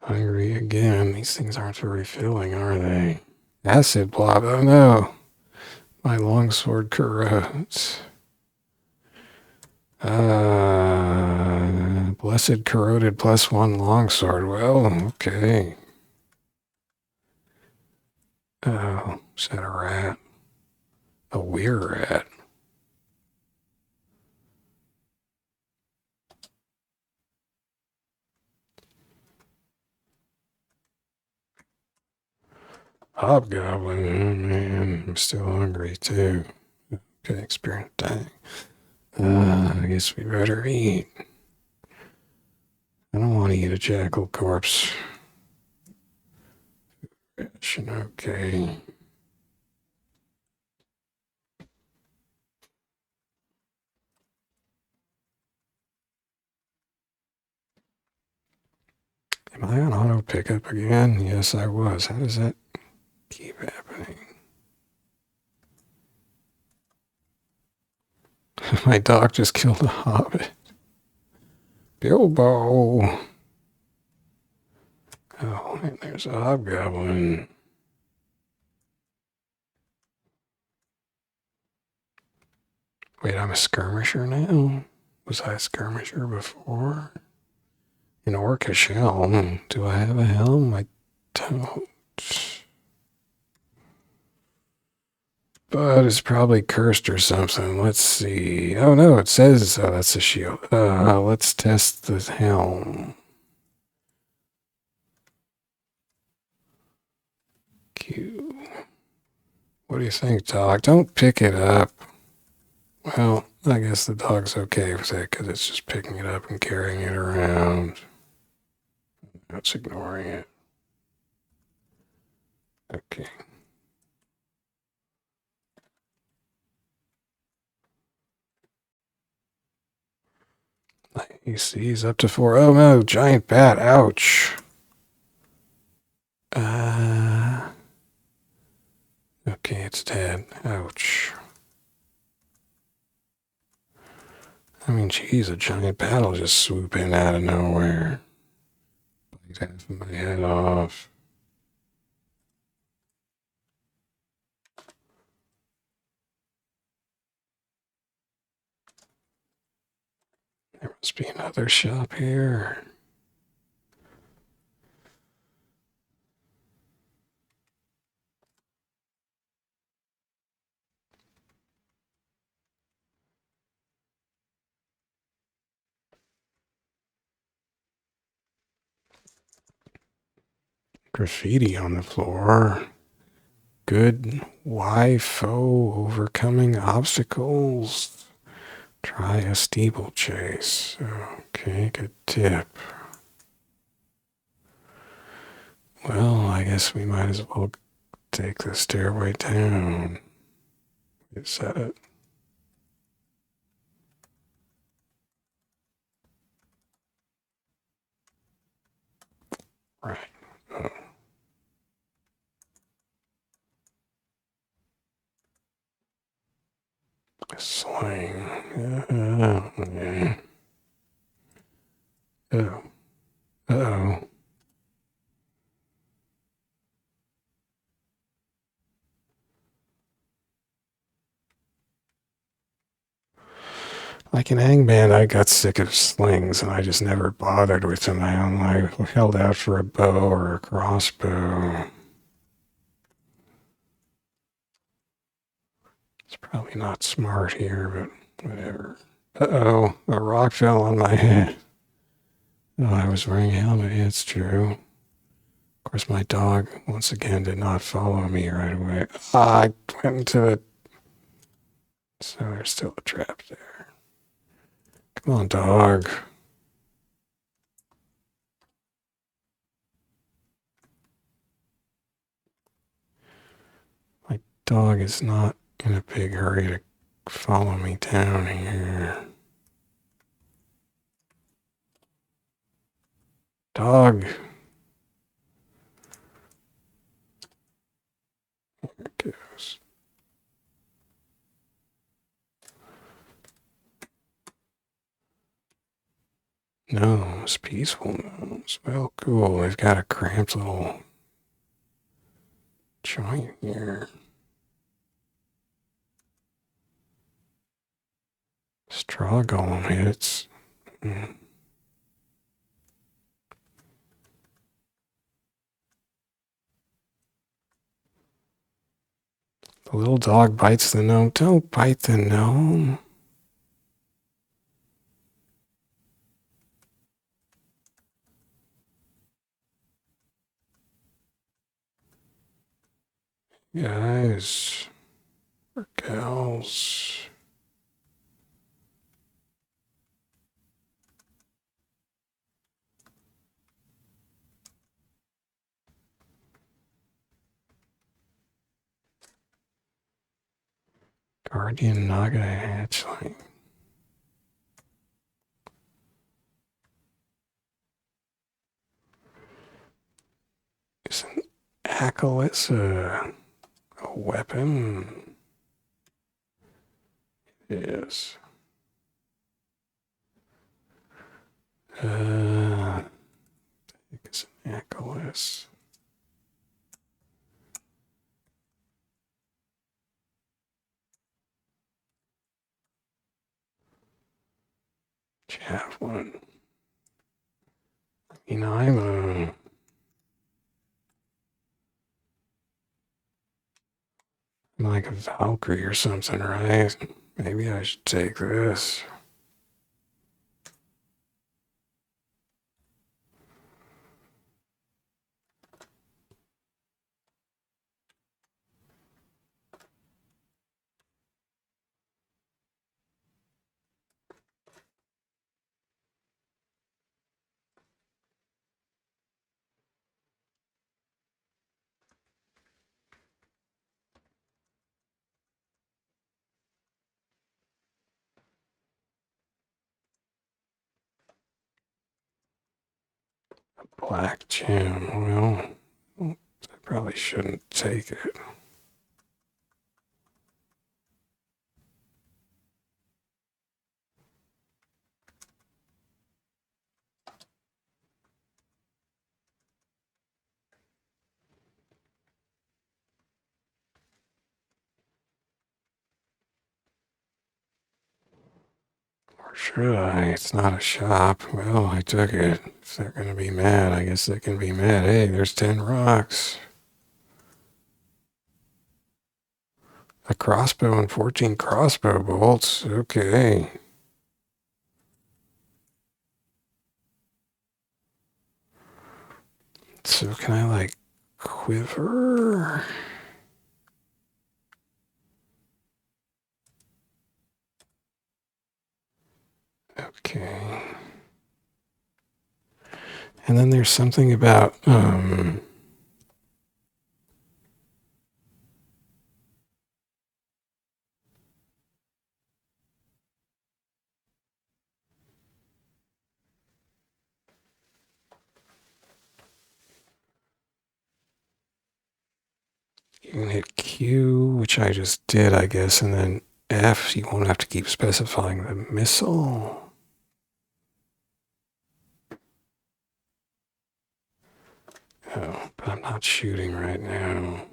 Speaker 1: Hungry again. These things aren't very filling, are they? Acid blob. Oh no. My longsword corrodes. Blessed corroded +1 longsword. Well, okay. Oh, is that a rat? A weird rat. Hobgoblin. Oh man, I'm still hungry too. Okay, experience dying. I guess we better eat. I don't want to eat a jackal corpse. Okay. Am I on auto pickup again? Yes, I was. How does that keep happening? My dog just killed a hobbit. Bilbo. Oh, and there's a hobgoblin. Wait, I'm a skirmisher now? Was I a skirmisher before? An orcish helm. Do I have a helm? I don't. But it's probably cursed or something. Let's see. Oh no, it says, oh, that's a shield. Let's test the helm. Q. What do you think, dog? Don't pick it up. Well, I guess the dog's okay with it because it's just picking it up and carrying it around. It's ignoring it. Okay. Nice. He's up to 4. Oh no, giant bat. Ouch. Okay, it's dead. Ouch. I mean, geez, a giant bat will just swoop in out of nowhere. Bite half of my head off. There must be another shop here. Graffiti on the floor. Good Wi-Fo overcoming obstacles. Try a steeplechase. Okay, good tip. Well, I guess we might as well take the stairway down. Is that it? Right. Oh. Slang. Yeah. Oh. Uh-oh. Like in Angband, I got sick of slings and I just never bothered with them. I only held out for a bow or a crossbow. It's probably not smart here, but whatever. Uh-oh, a rock fell on my head. Oh, I was wearing a helmet. It's true. Of course, my dog, once again, did not follow me right away. I went into it. So there's still a trap there. Come on, dog. My dog is not in a big hurry to follow me down here. Dog. There it goes. Gnomes, peaceful gnomes. Well, cool. They've got a cramped little joint here. Straw golem hits. The little dog bites the gnome. Don't bite the gnome. Guys, or gals. Guardian Naga hatchling. Is an Achilles a weapon? It is. I think it's an Achilles. Javelin. You know, I'm like a Valkyrie or something, right? Maybe I should take this. Black gem. Well, I probably shouldn't take it. Or should I? It's not a shop. Well, I took it. If they're going to be mad, I guess they can be mad. Hey, there's 10 rocks. A crossbow and 14 crossbow bolts. Okay. So can I, like, quiver? Okay. And then there's something about, you can hit Q, which I just did, I guess, and then F, you won't have to keep specifying the missile. Oh, but I'm not shooting right now.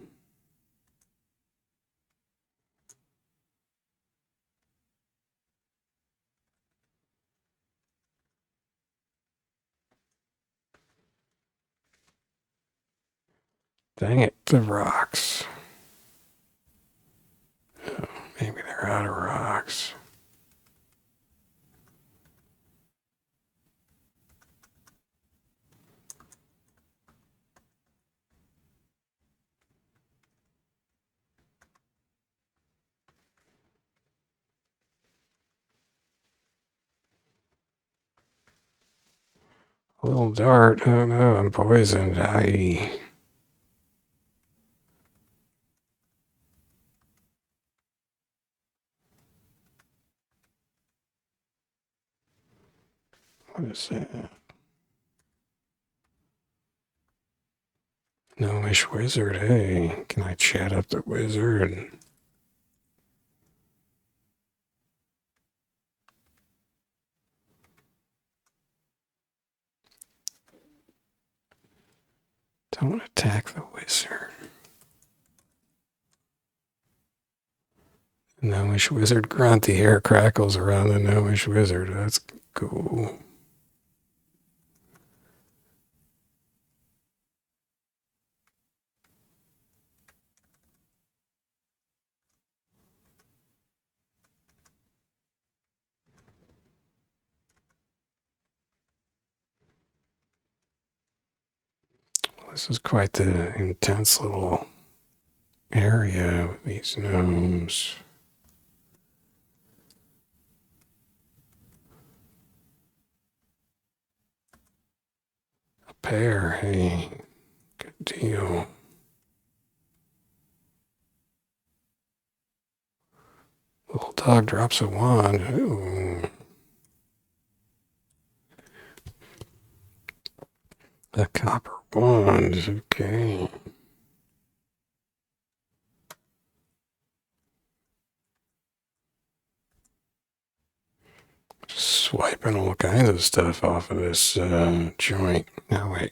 Speaker 1: Dang it, the rocks. Oh, maybe Little dart. Oh no, I'm poisoned. I. What is that? Gnomish wizard. Hey, can I chat up the wizard? Don't attack the wizard. Gnomish wizard grunt. The hair crackles around the gnomish wizard. That's cool. This is quite the intense little area with these gnomes. A pear, hey, good deal. Little dog drops a wand. Ooh. A copper wand, okay. Swiping all kinds of stuff off of this joint. Now wait,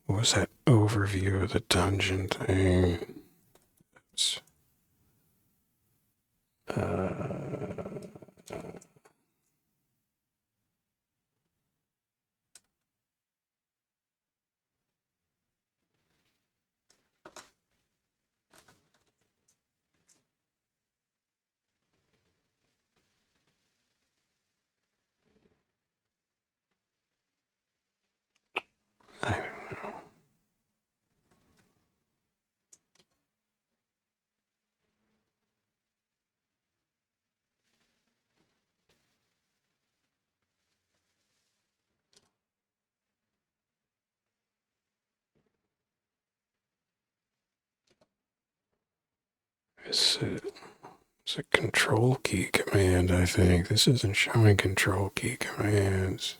Speaker 1: what was that overview of the dungeon thing? It's, I don't know. It's a control key command, I think. This isn't showing control key commands.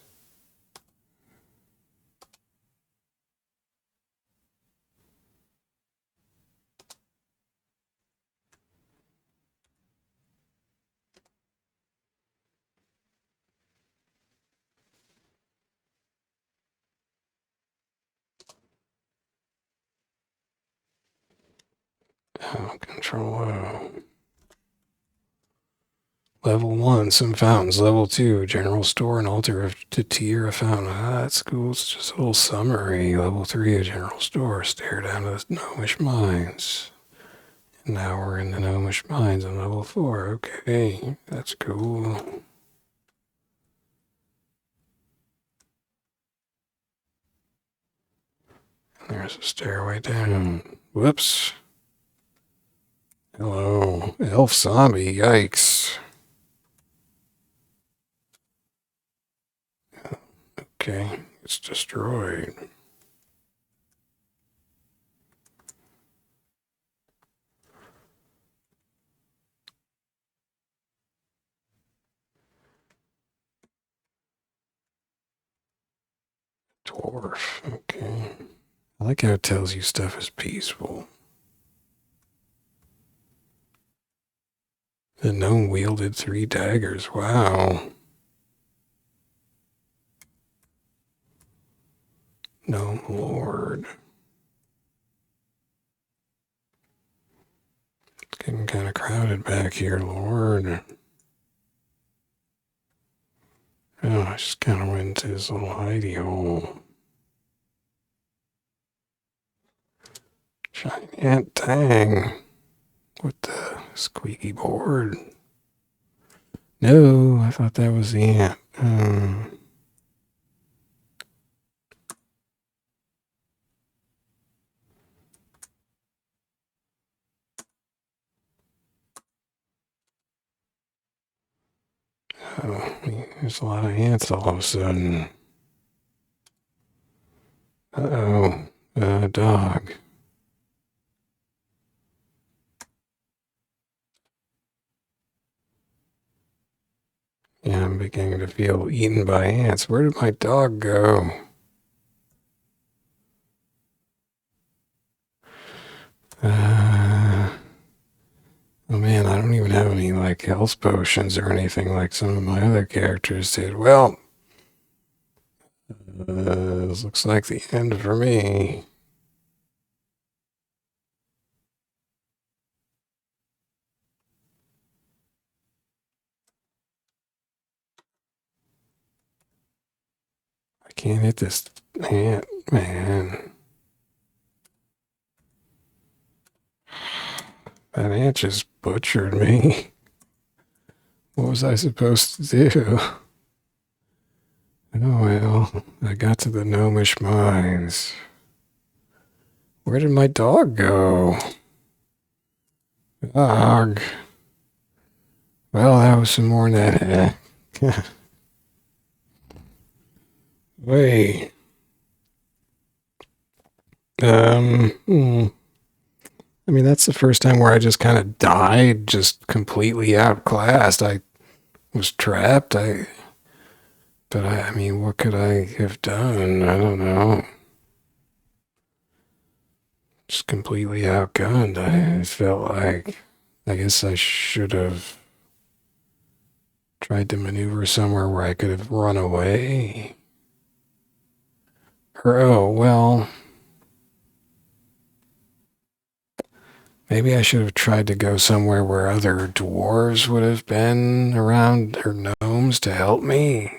Speaker 1: Oh, control O. Level 1, some fountains. Level 2, general store and altar to tier a fountain. Ah, that's cool. It's just a little summary. Level 3, a general store. Stare down to the gnomish mines. And now we're in the gnomish mines on level 4. Okay, that's cool. And there's a stairway down. Whoops. Hello. Elf zombie. Yikes. Okay, it's destroyed. Dwarf. Okay. I like how it tells you stuff is peaceful. The gnome wielded 3 daggers. Wow. Gnome lord. It's getting kind of crowded back here, lord. Oh, I just kind of went into this little hidey hole. Giant ant tang. With the squeaky board. No, I thought that was the ant. Oh, there's a lot of ants all of a sudden. Uh-oh. Dog. Yeah, I'm beginning to feel eaten by ants. Where did my dog go? Oh man, I don't even have any like health potions or anything like some of my other characters did. Well, this looks like the end for me. I can't hit this ant, man. That ant just butchered me. What was I supposed to do? Oh well, I got to the gnomish mines. Where did my dog go? Dog. Well, that was some more NetHack. Wait. I mean, that's the first time where I just kind of died, just completely outclassed. I was trapped. I mean, what could I have done? I don't know. Just completely outgunned. I felt like, I guess I should have tried to maneuver somewhere where I could have run away. Or, oh, well, maybe I should have tried to go somewhere where other dwarves would have been around, or gnomes to help me.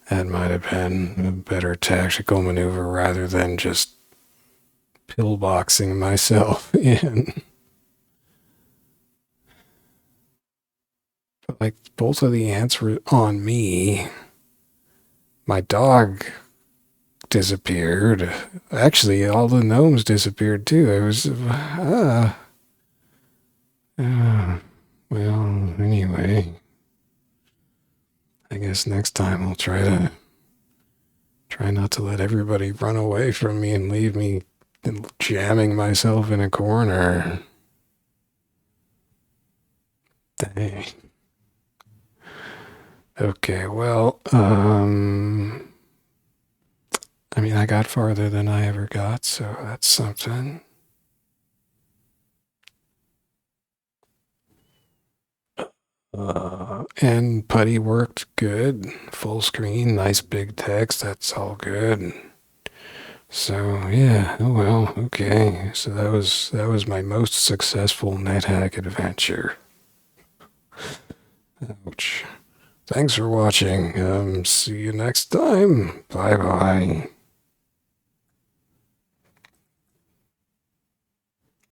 Speaker 1: That might have been a better tactical maneuver rather than just pillboxing myself in. But like both of the ants were on me. My dog disappeared. Actually, all the gnomes disappeared too. It was, well, anyway. I guess next time I'll try not to let everybody run away from me and leave me jamming myself in a corner. Dang. Okay, well, I mean, I got farther than I ever got, so that's something. And PuTTY worked good. Full screen, nice big text, that's all good. So yeah, oh well, okay. So that was my most successful NetHack adventure. Ouch. Thanks for watching. See you next time. Bye bye.